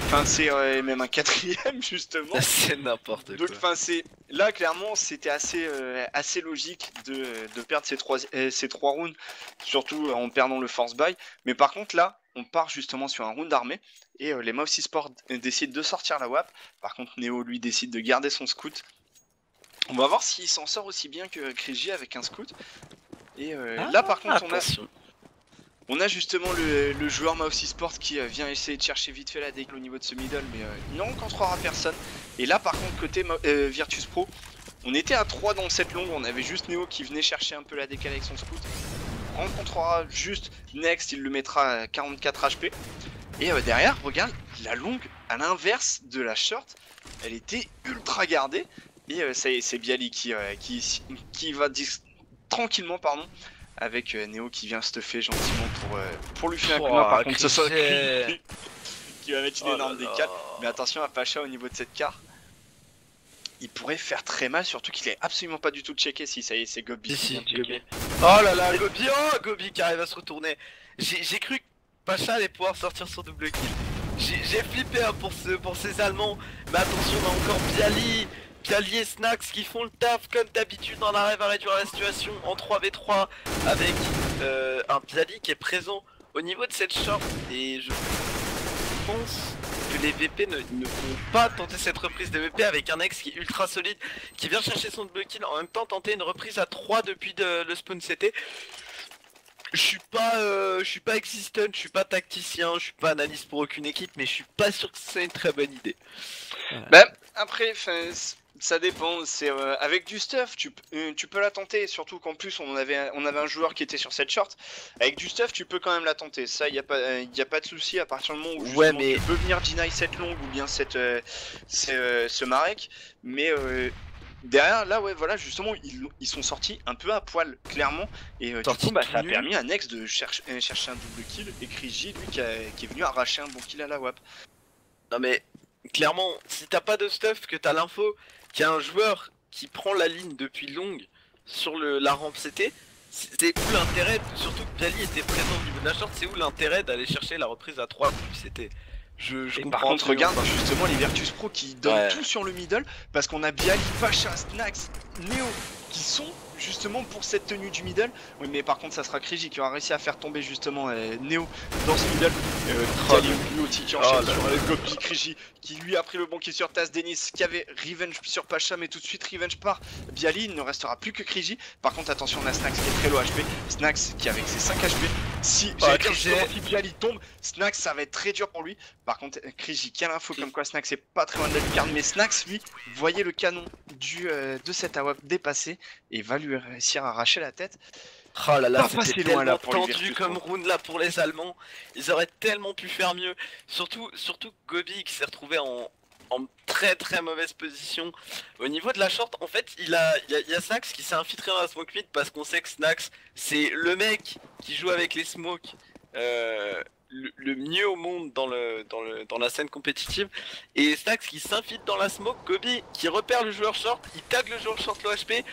Speaker 2: Enfin c'est même un 4ème justement.
Speaker 1: C'est n'importe quoi.
Speaker 2: Donc enfin c'est là clairement c'était assez logique de perdre ces 3 rounds, surtout en perdant le force buy. Mais par contre là on part justement sur un round armé et les Mousy Sport décident de sortir la WAP. Par contre Neo lui décide de garder son scout. On va voir s'il s'en sort aussi bien que Kriji avec un scout. Et là par contre on a justement le joueur Mousy Sport qui vient essayer de chercher vite fait la décle au niveau de ce middle, mais il ne rencontrera personne. Et là par contre côté Virtus Pro, on était à 3 dans cette longue, on avait juste Neo qui venait chercher un peu la décale avec son scout. On rencontrera juste Next, il le mettra à 44 HP. Et derrière, regarde, la longue, à l'inverse de la short, elle était ultra gardée. Et c'est Bialy qui va tranquillement, avec Neo qui vient stuffer gentiment pour lui faire un coup de main. Par contre, ce soit qui va mettre une énorme décale. Mais attention à Pacha au niveau de cette carte. Il pourrait faire très mal, surtout qu'il est absolument pas du tout checké. Si ça y est, c'est Gobi.
Speaker 1: Gobi. Oh là là, Gobi, Gobi qui arrive à se retourner. J'ai cru que Pacha allait pouvoir sortir son double kill. J'ai flippé pour ces Allemands. Mais attention, on a encore Bialy et Snax qui font le taf comme d'habitude. On arrive à réduire la situation en 3v3 avec un Bialy qui est présent au niveau de cette short. Et je pense que les VP ne vont pas tenter cette reprise de VP avec un ex qui est ultra solide, qui vient chercher son double kill, en même temps tenter une reprise à 3 depuis le spawn CT. Je suis pas existent, je suis pas tacticien, je suis pas analyste pour aucune équipe, mais je suis pas sûr que c'est une très bonne idée.
Speaker 2: Après, Ça dépend, c'est avec du stuff, tu peux la tenter, surtout qu'en plus on avait un joueur qui était sur cette short. Avec du stuff, tu peux quand même la tenter, ça y a pas de souci à partir du moment où
Speaker 1: Ouais,
Speaker 2: justement
Speaker 1: mais
Speaker 2: tu peux venir deny cette longue ou bien ce Marek, mais derrière là ouais voilà justement ils sont sortis un peu à poil clairement et du
Speaker 1: Sortis
Speaker 2: coup bah,
Speaker 1: tout
Speaker 2: ça a
Speaker 1: nus.
Speaker 2: permis à Nex de chercher un double kill et Kriji lui qui est venu arracher un bon kill à la WAP.
Speaker 1: non mais clairement, si t'as pas de stuff, que t'as l'info qu'il y a un joueur qui prend la ligne depuis longue sur la rampe CT, c'est où l'intérêt, surtout que Bialy était présent au niveau de la short, c'est où l'intérêt d'aller chercher la reprise à 3 depuis CT. Je
Speaker 2: Et
Speaker 1: comprends
Speaker 2: par contre,
Speaker 1: absolument
Speaker 2: regarde
Speaker 1: pas.
Speaker 2: justement les Virtus Pro qui donnent
Speaker 1: Ouais.
Speaker 2: tout sur le middle parce qu'on a Bialy, Pacha, Snax, Neo qui sont justement pour cette tenue du middle. Oui, mais par contre, ça sera Kriji qui aura réussi à faire tomber justement Neo dans ce middle. Bialy lui aussi qui enchaîne sur Gobi, Kriji qui lui a pris le bon kill sur Taz, Denis qui avait Revenge sur Pacha, mais tout de suite Revenge par Bialy. Il ne restera plus que Kriji. Par contre, attention, on a Snax qui est très low HP. Snax qui avec ses 5 HP. Si Bialy tombe, Snax ça va être très dur pour lui. Par contre, Kriji qui a l'info comme quoi Snax est pas très loin de la lucarne, mais Snax lui, voyez le canon de cette AWP dépasser et va lui réussir à arracher la tête.
Speaker 1: Oh là là,
Speaker 2: Pas
Speaker 1: c'était
Speaker 2: passé loin, là,
Speaker 1: tellement
Speaker 2: pour les
Speaker 1: tendu
Speaker 2: Virtus
Speaker 1: comme
Speaker 2: Pro.
Speaker 1: round là pour les Allemands. Ils auraient tellement pu faire mieux. Surtout Gobi qui s'est retrouvé en très très mauvaise position. Au niveau de la short, en fait, il y a Snax qui s'est infiltré dans la smoke mid parce qu'on sait que Snax, c'est le mec qui joue avec les smokes le mieux au monde dans la scène compétitive. Et Snax qui s'infiltre dans la smoke, Gobi qui repère le joueur short, il tag le joueur short low HP,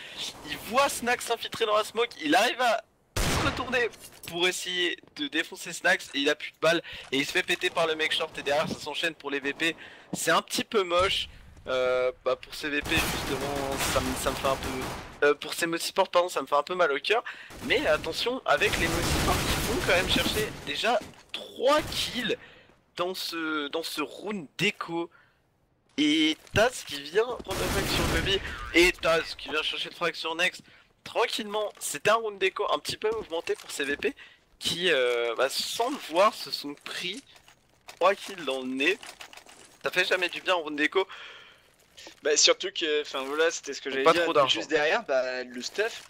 Speaker 1: il voit Snax s'infiltrer dans la smoke, il arrive à se retourner pour essayer de défoncer Snax et il a plus de balles et il se fait péter par le mec short et derrière ça s'enchaîne pour les VP. C'est un petit peu moche. Pour ces VP justement ça me fait un peu pour ces Mousiport pardon ça me fait un peu mal au cœur, mais attention avec les Mousiport qui vont quand même chercher déjà 3 kills dans ce round d'écho. Et Taz qui vient prendre la frag sur Gobi et Taz qui vient chercher le frag sur Next tranquillement. C'était un round d'écho un petit peu mouvementé pour ces VP qui sans le voir se sont pris 3 kills dans le nez. Ça fait jamais du bien en round d'écho.
Speaker 2: Bah surtout que, enfin voilà, c'était ce que j'allais dire. Juste derrière, bah le stuff,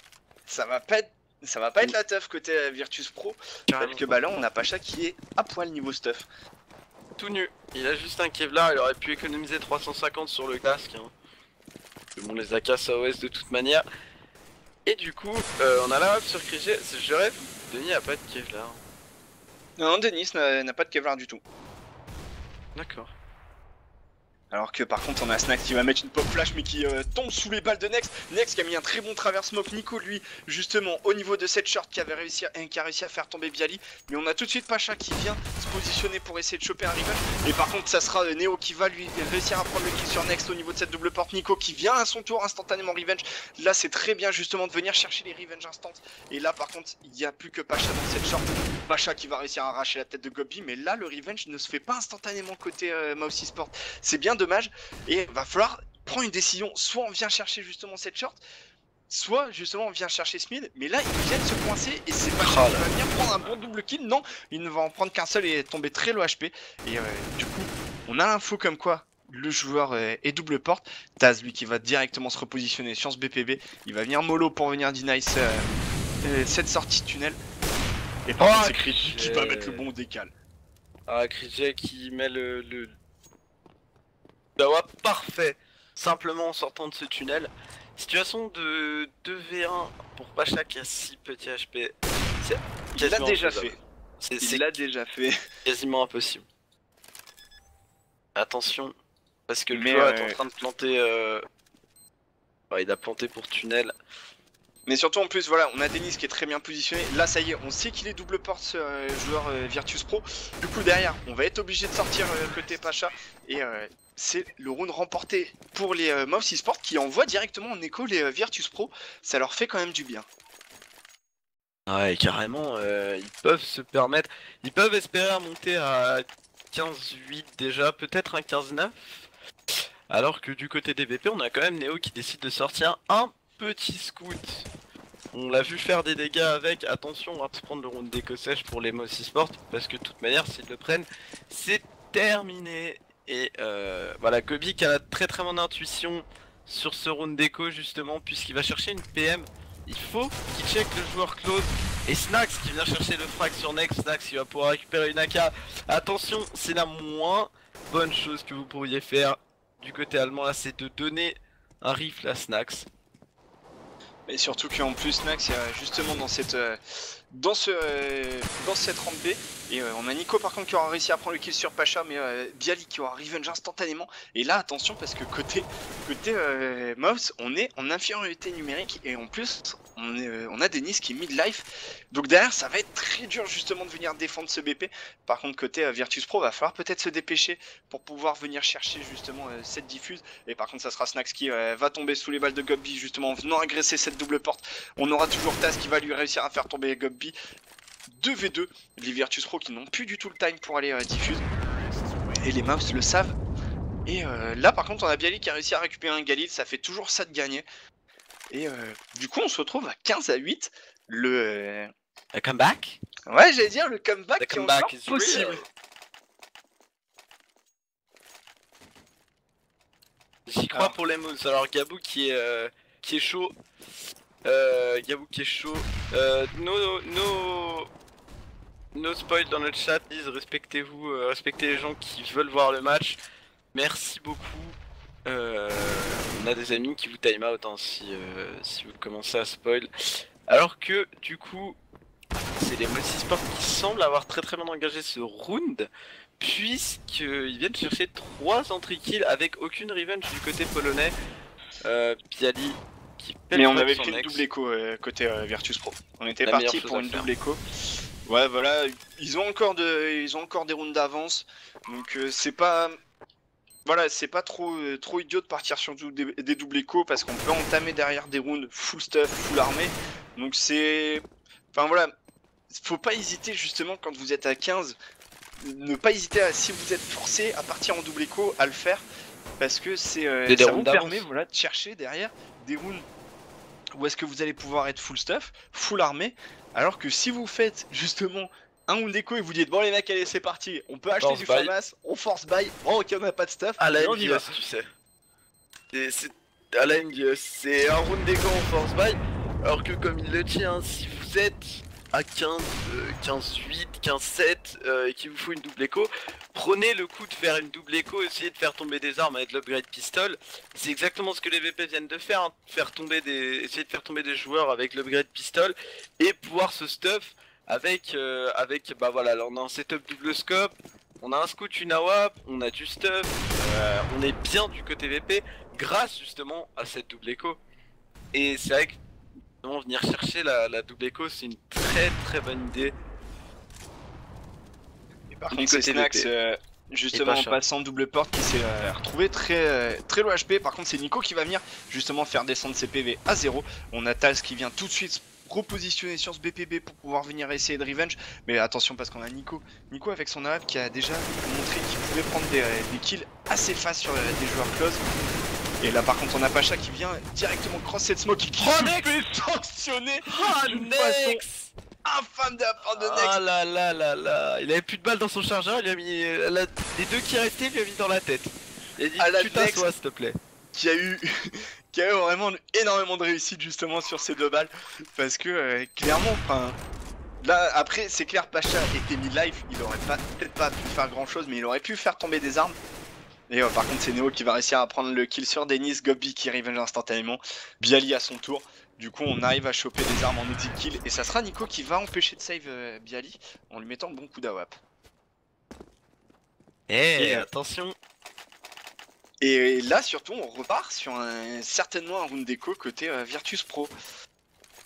Speaker 2: ça va pas être la teuf côté Virtus Pro. Parce que bah là, on a Pacha qui est à poil niveau stuff.
Speaker 1: Tout nu. Il a juste un Kevlar, il aurait pu économiser 350 sur le casque. Hein. Bon, les AK ça OS de toute manière. Et du coup, on a la web sur Kriji. Je rêve, Denis a pas de Kevlar.
Speaker 2: Non, Denis n'a pas de Kevlar du tout.
Speaker 1: D'accord.
Speaker 2: Alors que par contre on a Snax qui va mettre une pop flash mais qui tombe sous les balles de Nex. Nex qui a mis un très bon travers smoke. Nico lui justement au niveau de cette short qui a réussi à faire tomber Bialy. Mais on a tout de suite Pacha qui vient se positionner pour essayer de choper un revenge. Et par contre ça sera Neo qui va lui réussir à prendre le kill sur Next au niveau de cette double porte. Nico qui vient à son tour instantanément revenge. Là c'est très bien justement de venir chercher les revenge instant. Et là par contre il n'y a plus que Pacha dans cette short. Pacha qui va réussir à arracher la tête de Gobi. Mais là le revenge ne se fait pas instantanément côté Mousy Sport. C'est bien dommage et va falloir prendre une décision, soit on vient chercher justement cette short, soit justement on vient chercher ce mid, mais là ils viennent se coincer et c'est pas grave, il va venir prendre un bon double kill, non, il ne va en prendre qu'un seul et tomber très low HP et du coup on a l'info comme quoi le joueur est double porte, Taz lui qui va directement se repositionner sur ce BPB, il va venir mollo pour venir deny cette sortie de tunnel et par contre c'est Kriji qui va mettre le bon décal.
Speaker 1: Ah Kriji qui met le Dawa parfait, simplement en sortant de ce tunnel. Situation de 2v1 pour Pacha qui a 6 petits HP.
Speaker 2: Il l'a déjà fait.
Speaker 1: Il l'a déjà fait. Quasiment impossible. Attention, parce que le joueur est en train de planter. Il a planté pour tunnel.
Speaker 2: Mais surtout en plus voilà on a Denis qui est très bien positionné. Là ça y est on sait qu'il est double porte ce joueur Virtus Pro. Du coup derrière on va être obligé de sortir côté Pacha. Et c'est le round remporté pour les Mousy Sport qui envoient directement en écho les Virtus Pro. Ça leur fait quand même du bien.
Speaker 1: Ouais carrément ils peuvent se permettre. Ils peuvent espérer monter à 15-8 déjà, peut-être un 15-9. Alors que du côté des VP on a quand même Neo qui décide de sortir un petit scout. On l'a vu faire des dégâts avec. Attention, on va se prendre le round d'éco sèche pour les Mousy Sport parce que de toute manière s'ils le prennent c'est terminé. Et voilà, Gobi qui a la très bonne intuition sur ce round d'écho justement, puisqu'il va chercher une PM. Il faut qu'il check le joueur close. Et Snax qui vient chercher le frag sur Nex. Snax il va pouvoir récupérer une AK. Attention, c'est la moins bonne chose que vous pourriez faire du côté allemand là, c'est de donner un rifle à Snax.
Speaker 2: Mais surtout qu'en plus Snax, il y a justement dans cette rampe B, et on a Nico par contre qui aura réussi à prendre le kill sur Pacha, mais Bialy qui aura revenge instantanément. Et là attention parce que côté Mouse, on est en infériorité numérique et en plus on a Denis qui est mid-life. Donc derrière ça va être très dur justement de venir défendre ce BP. Par contre côté Virtus Pro va falloir peut-être se dépêcher pour pouvoir venir chercher justement cette diffuse. Et par contre ça sera Snax qui va tomber sous les balles de Gobby justement en venant agresser cette double porte. On aura toujours Taz qui va lui réussir à faire tomber Gobby. 2v2, les Virtus Pro qui n'ont plus du tout le time pour aller diffuse. Et les Mouse le savent. Et là par contre on a Bialy qui a réussi à récupérer un Galil, ça fait toujours ça de gagner. Et du coup on se retrouve à 15-8. Le
Speaker 1: comeback.
Speaker 2: Ouais j'allais dire le comeback
Speaker 1: The
Speaker 2: qui est
Speaker 1: comeback
Speaker 2: encore
Speaker 1: is
Speaker 2: possible.
Speaker 1: real. J'y crois pour les Moons. Alors Gabou qui est chaud. Gabou qui est chaud. No spoil dans le chat, disent respectez-vous, respectez les gens qui veulent voir le match. Merci beaucoup. On a des amis qui vous time out hein, si vous commencez à spoil. Alors que du coup, c'est les Multisports qui semblent avoir très bien engagé ce round. Puisqu'ils viennent chercher 3 entry kills avec aucune revenge du côté polonais. Bialy qui pète.
Speaker 2: Mais on avait fait une double écho côté Virtus Pro. On était parti pour une double écho. Ouais voilà, ils ont encore des rounds d'avance. Donc c'est pas... Voilà, c'est pas trop idiot de partir sur des double échos parce qu'on peut entamer derrière des rounds full stuff, full armée. Donc c'est... Enfin voilà, faut pas hésiter justement quand vous êtes à 15, ne pas hésiter à, si vous êtes forcé à partir en double écho, à le faire. Parce que c'est ça vous permet voilà, de chercher derrière des rounds où est-ce que vous allez pouvoir être full stuff, full armée. Alors que si vous faites justement un round d'écho et vous dites bon les mecs allez c'est parti, on peut acheter du FAMAS, on force buy, bon ok on a pas de stuff,
Speaker 1: à la NDS tu sais. C'est à la NDS, c'est un round d'écho en force buy. Alors que comme il le dit, hein, si vous êtes à 15, 15-8, 15-7 et qu'il vous faut une double écho, prenez le coup de faire une double écho, essayez de faire tomber des armes avec l'upgrade pistol. C'est exactement ce que les VP viennent de faire, hein, essayer de faire tomber des joueurs avec l'upgrade pistol et pouvoir se stuff avec bah voilà, là on a un setup double scope, on a un scout, une AWP, on a du stuff, on est bien du côté VP grâce justement à cette double écho. Et c'est vrai que venir chercher la double écho c'est une très bonne idée.
Speaker 2: Et par contre c'est Snax justement en passant double porte qui s'est retrouvé très low HP. Par contre c'est Nico qui va venir justement faire descendre ses PV à 0. On a Taz qui vient tout de suite repositionner sur ce BPB pour pouvoir venir essayer de revenge. Mais attention parce qu'on a Nico avec son AWP qui a déjà montré qu'il pouvait prendre des kills assez fast sur des joueurs close. Et là par contre on a Pacha qui vient directement cross cette smoke qui se fait sanctionner d'une façon infâme de la part de Nex.
Speaker 1: Ah là là, il avait plus de balles dans son chargeur, il a mis les deux qui restaient, il lui a mis dans la tête. Il a dit tu t'assois s'il te plaît.
Speaker 2: Qui a eu vraiment énormément de réussite justement sur ces deux balles. Parce que clairement, enfin... Là après c'est clair, Pacha était mid-life, il aurait peut-être pas pu faire grand chose mais il aurait pu faire tomber des armes. Et par contre c'est Neo qui va réussir à prendre le kill sur Denis, Gobby qui revenge instantanément, Bialy à son tour. Du coup on arrive à choper des armes en ulti kill et ça sera Nico qui va empêcher de save Bialy en lui mettant le bon coup d'AWP.
Speaker 1: Et attention.
Speaker 2: Et là surtout on repart sur certainement un round d'écho côté Virtus Pro.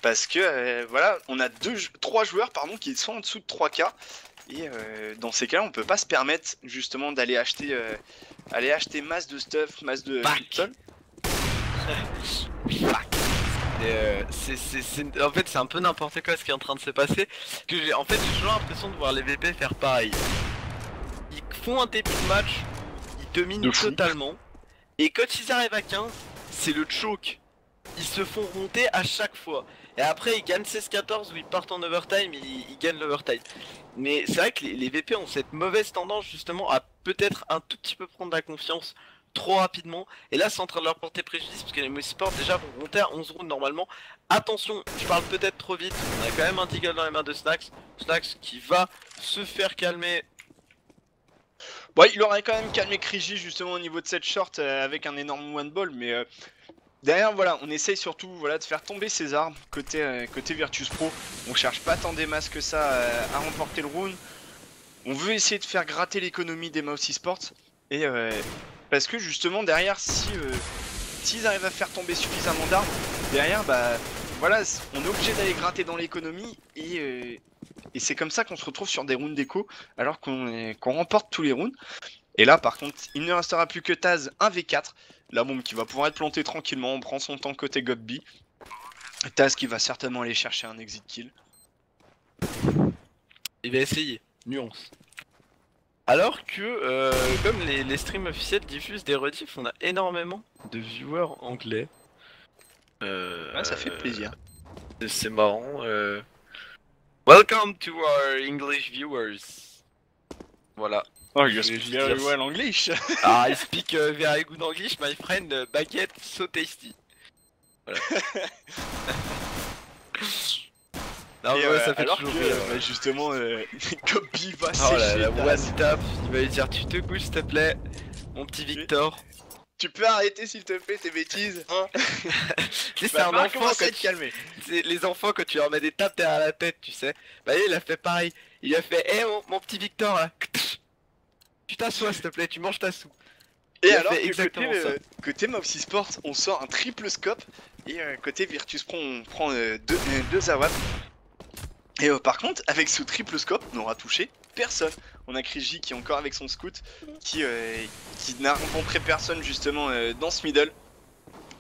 Speaker 2: Parce que voilà, on a 3 joueurs pardon, qui sont en dessous de 3K. Et dans ces cas-là, on peut pas se permettre justement d'aller acheter masse de stuff, masse de pistol.
Speaker 1: En fait, c'est un peu n'importe quoi ce qui est en train de se passer. En fait, j'ai toujours l'impression de voir les VP faire pareil. Ils font un début de match, ils dominent totalement. Et quand ils arrivent à 15, c'est le choke. Ils se font remonter à chaque fois. Et après ils gagnent 16-14 où ils partent en overtime et ils gagnent l'overtime. Mais c'est vrai que les VP ont cette mauvaise tendance justement à peut-être un tout petit peu prendre la confiance trop rapidement. Et là c'est en train de leur porter préjudice parce que les Moussports déjà vont monter à 11 rounds normalement. Attention, je parle peut-être trop vite. On a quand même un Deagle dans les mains de Snax. Snax qui va se faire calmer.
Speaker 2: Bon, il aurait quand même calmé Krigi justement au niveau de cette short avec un énorme one ball, mais derrière voilà, on essaye surtout voilà de faire tomber ses armes côté Virtus Pro. On cherche pas tant des masses que ça à remporter le round. On veut essayer de faire gratter l'économie des Mouse Esports et parce que justement derrière si s'ils arrivent à faire tomber suffisamment d'armes, derrière bah voilà, on est obligé d'aller gratter dans l'économie et c'est comme ça qu'on se retrouve sur des rounds d'écho alors qu'on remporte tous les rounds. Et là par contre il ne restera plus que Taz 1v4. La bombe qui va pouvoir être plantée tranquillement, on prend son temps côté Gobby. Taz qui va certainement aller chercher un exit kill.
Speaker 1: Il va essayer, nuance. Alors que comme les streams officiels diffusent des rediffs, on a énormément de viewers anglais.
Speaker 2: Ouais, ça fait plaisir.
Speaker 1: C'est marrant. Welcome to our English viewers. Voilà.
Speaker 2: Oh, you speak very well English.
Speaker 1: I speak very good English, my friend. Baguette so tasty. Voilà. Non,
Speaker 2: et
Speaker 1: ouais, ça fait
Speaker 2: alors
Speaker 1: toujours
Speaker 2: que,
Speaker 1: rire.
Speaker 2: justement, Gobby va
Speaker 1: Oh là
Speaker 2: sécher
Speaker 1: la
Speaker 2: Taz.
Speaker 1: one tap, il va lui dire tu te couches s'il te plaît, mon petit Victor.
Speaker 2: Tu peux arrêter s'il te plaît tes bêtises, hein.
Speaker 1: Tu sais, c'est un enfant
Speaker 2: commencer à
Speaker 1: quand
Speaker 2: te calmer.
Speaker 1: les enfants quand tu leur mets des tapes derrière la tête, tu sais. Bah il a fait pareil. Il a fait hé mon petit Victor là. Tu t'assois s'il te plaît, tu manges ta soupe.
Speaker 2: Et
Speaker 1: Il a
Speaker 2: alors
Speaker 1: fait
Speaker 2: que
Speaker 1: exactement ça.
Speaker 2: côté Mouse Esports, on sort un triple scope et côté Virtus Pro, on prend deux AWAP. Et par contre, avec ce triple scope, on n'aura touché personne. On a Krigi qui est encore avec son scout, qui n'a rencontré personne justement dans ce middle.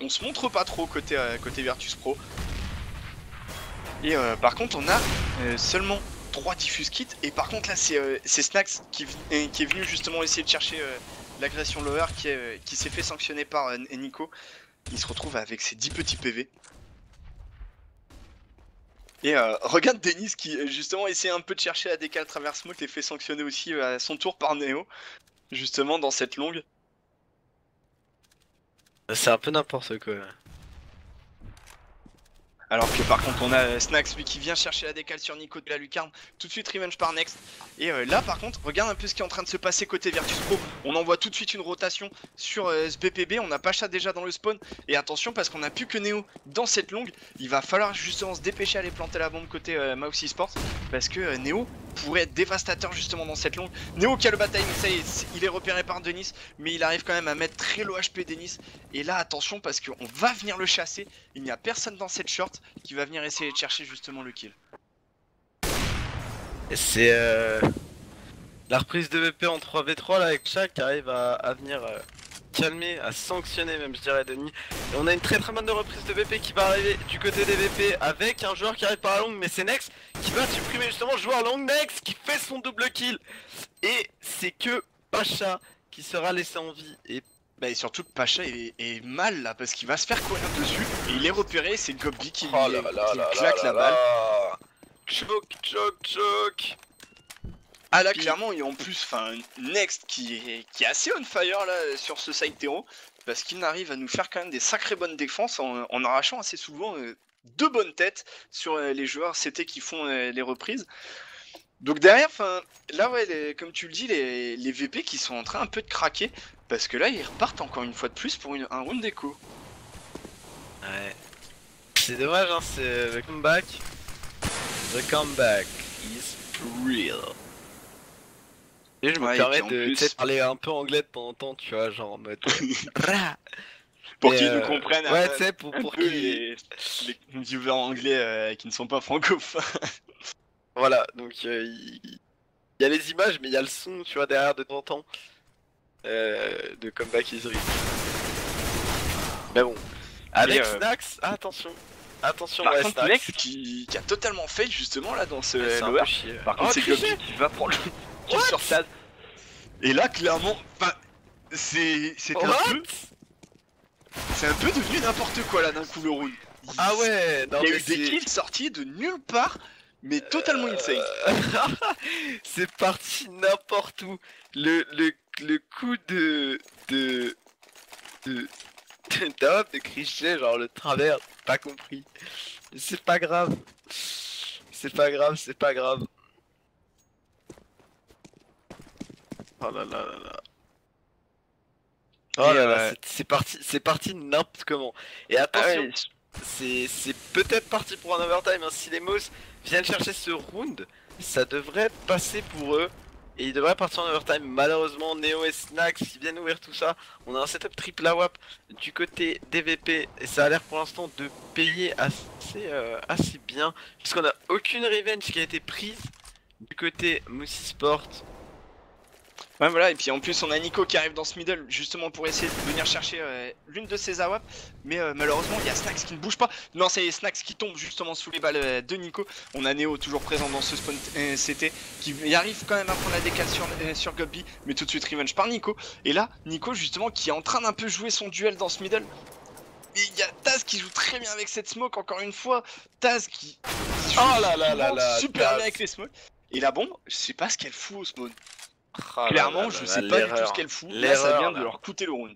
Speaker 2: On se montre pas trop côté Virtus Pro. Et par contre, on a seulement 3 diffuse kits. Et par contre, là, c'est Snax qui est venu justement essayer de chercher l'agression lower qui s'est fait sanctionner par Nico. Il se retrouve avec ses 10 petits PV. Et regarde Denis qui justement essaie un peu de chercher la décale travers smoke et fait sanctionner aussi à son tour par Neo. Justement dans cette longue.
Speaker 1: C'est un peu n'importe quoi.
Speaker 2: Alors que par contre on a Snax lui qui vient chercher la décale sur Nico de la lucarne. Tout de suite revenge par Next. Et là par contre regarde un peu ce qui est en train de se passer côté Virtus Pro. On envoie tout de suite une rotation sur ce BPB. On a Pacha déjà dans le spawn. Et attention parce qu'on a plus que Neo dans cette longue. Il va falloir justement se dépêcher à aller planter la bombe côté Mouse Esports. Parce que Neo pourrait être dévastateur justement dans cette longue. Neo qui a le bataille, mais ça y est, il est repéré par Denis. Mais il arrive quand même à mettre très low HP Denis. Et là attention parce qu'on va venir le chasser. Il n'y a personne dans cette short qui va venir essayer de chercher justement le kill.
Speaker 1: C'est la reprise de VP en 3v3 là avec Shaq qui arrive à venir calmer, à sanctionner même je dirais Denis. Et on a une très bonne reprise de VP qui va arriver du côté des VP avec un joueur qui arrive par la longue, mais c'est Nex qui va supprimer justement le joueur long. Nex qui fait son double kill. Et c'est que Pacha qui sera laissé en vie. Et
Speaker 2: bah et surtout que Pacha est mal là parce qu'il va se faire courir dessus et il est repéré, c'est Gobby qui,
Speaker 1: oh
Speaker 2: lui claque la balle.
Speaker 1: Choke.
Speaker 2: Ah là clairement et en plus enfin Next qui est assez on fire là sur ce side terreau parce qu'il arrive à nous faire quand même des sacrées bonnes défenses en arrachant assez souvent deux bonnes têtes sur les joueurs CT qui font les reprises. Donc derrière, enfin là ouais, comme tu le dis, les VP qui sont en train un peu de craquer parce que là ils repartent encore une fois de plus pour un round d'écho.
Speaker 1: Ouais. C'est dommage hein, c'est le comeback. The comeback is real. Et je me permets de parler un peu anglais de temps en temps, tu vois, genre en mode...
Speaker 2: pour qu'ils nous comprennent
Speaker 1: ouais, tu sais, pour
Speaker 2: les viewers anglais qui ne sont pas francophones.
Speaker 1: Voilà, donc il y a les images, mais il y a le son, tu vois, derrière de temps en temps. De Comeback is real. Mais bon, avec Snax, attention. Attention,
Speaker 2: par
Speaker 1: ouais,
Speaker 2: contre,
Speaker 1: Snax
Speaker 2: Next qui a totalement fail justement là dans ce
Speaker 1: lower.
Speaker 2: Par contre, c'est Gobby qui va prendre le kill sur Taz. Et là, clairement, c'était c'est un peu devenu n'importe quoi là d'un coup le round.
Speaker 1: Ah ouais, non,
Speaker 2: il y a eu des kills sortis de nulle part, mais totalement insane.
Speaker 1: C'est parti n'importe où. Le coup de de Crichet, genre le travers, pas compris. Mais c'est pas grave. C'est pas grave, c'est pas grave. Oh là là là là. Oh
Speaker 2: Et,
Speaker 1: là là, c'est parti n'importe comment. Et
Speaker 2: ah
Speaker 1: attention,
Speaker 2: ouais,
Speaker 1: c'est peut-être parti pour un overtime, hein. Si les Moss viennent chercher ce round, ça devrait passer pour eux. Et ils devraient partir en overtime. Malheureusement, Neo et Snax qui viennent ouvrir tout ça. On a un setup triple AWAP du côté DVP. Et ça a l'air pour l'instant de payer assez bien. Puisqu'on a aucune revenge qui a été prise du côté Moussi Sport.
Speaker 2: ouais, voilà, et puis en plus on a Nico qui arrive dans ce middle justement pour essayer de venir chercher l'une de ses AWP, mais malheureusement il y a Snax qui ne bouge pas. Non, c'est Snax qui tombe justement sous les balles de Nico. On a Neo toujours présent dans ce spawn CT qui y arrive quand même à prendre la décale sur Gobby, mais tout de suite revenge par Nico. Et là, Nico justement qui est en train d'un peu jouer son duel dans ce middle. Et il y a Taz qui joue très bien avec cette smoke encore une fois. Taz qui joue
Speaker 1: Oh là là là là,
Speaker 2: super
Speaker 1: Taz.
Speaker 2: bien avec les smokes. Et la bombe, je sais pas ce qu'elle fout au spawn.
Speaker 1: Oh là
Speaker 2: Clairement,
Speaker 1: là
Speaker 2: je
Speaker 1: là
Speaker 2: sais
Speaker 1: là,
Speaker 2: pas du tout
Speaker 1: l'erreur.
Speaker 2: ce qu'elle fout. Là, ça
Speaker 1: L'erreur,
Speaker 2: vient de
Speaker 1: là.
Speaker 2: leur coûter le round.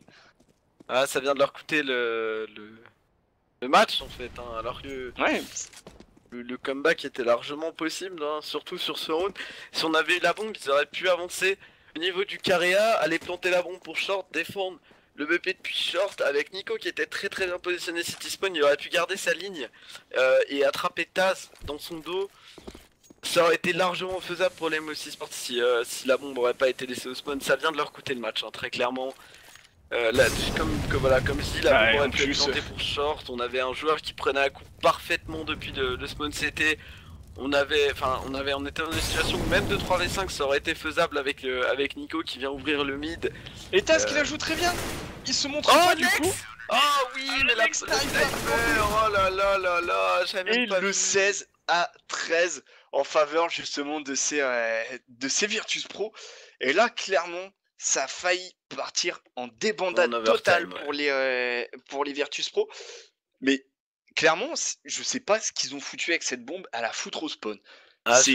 Speaker 1: Ah, ça vient de leur coûter le match en fait, hein, alors que
Speaker 2: Ouais,
Speaker 1: le comeback était largement possible, hein, surtout sur ce round. Si on avait eu la bombe, ils auraient pu avancer au niveau du carré A, aller planter la bombe pour short, défendre le BP depuis short, avec Nico qui était très bien positionné city spawn, il aurait pu garder sa ligne et attraper Taz dans son dos. Ça aurait été largement faisable pour les Mossy Sport si la bombe aurait pas été laissée au spawn. Ça vient de leur coûter le match, hein, très clairement. Là, comme je dis, la bombe aurait pu être plantée pour short. On avait un joueur qui prenait un coup parfaitement depuis le spawn CT. On était dans une situation où même de 3v5 ça aurait été faisable avec Nico qui vient ouvrir le mid.
Speaker 2: et Taz qui la joue très bien. Il se montre
Speaker 1: Oh
Speaker 2: pas du coup.
Speaker 1: Oh oui, mais
Speaker 2: Lex sniper.
Speaker 1: oh là là là là, j'avais
Speaker 2: Et
Speaker 1: même pas
Speaker 2: le
Speaker 1: vu.
Speaker 2: 16-13 en faveur justement de ces Virtus Pro. Et là, clairement, ça a failli partir en débandade
Speaker 1: En overtime,
Speaker 2: totale
Speaker 1: ouais.
Speaker 2: pour les Virtus Pro. Mais clairement, je sais pas ce qu'ils ont foutu avec cette bombe à la foutre au spawn.
Speaker 1: Ah,
Speaker 2: C'est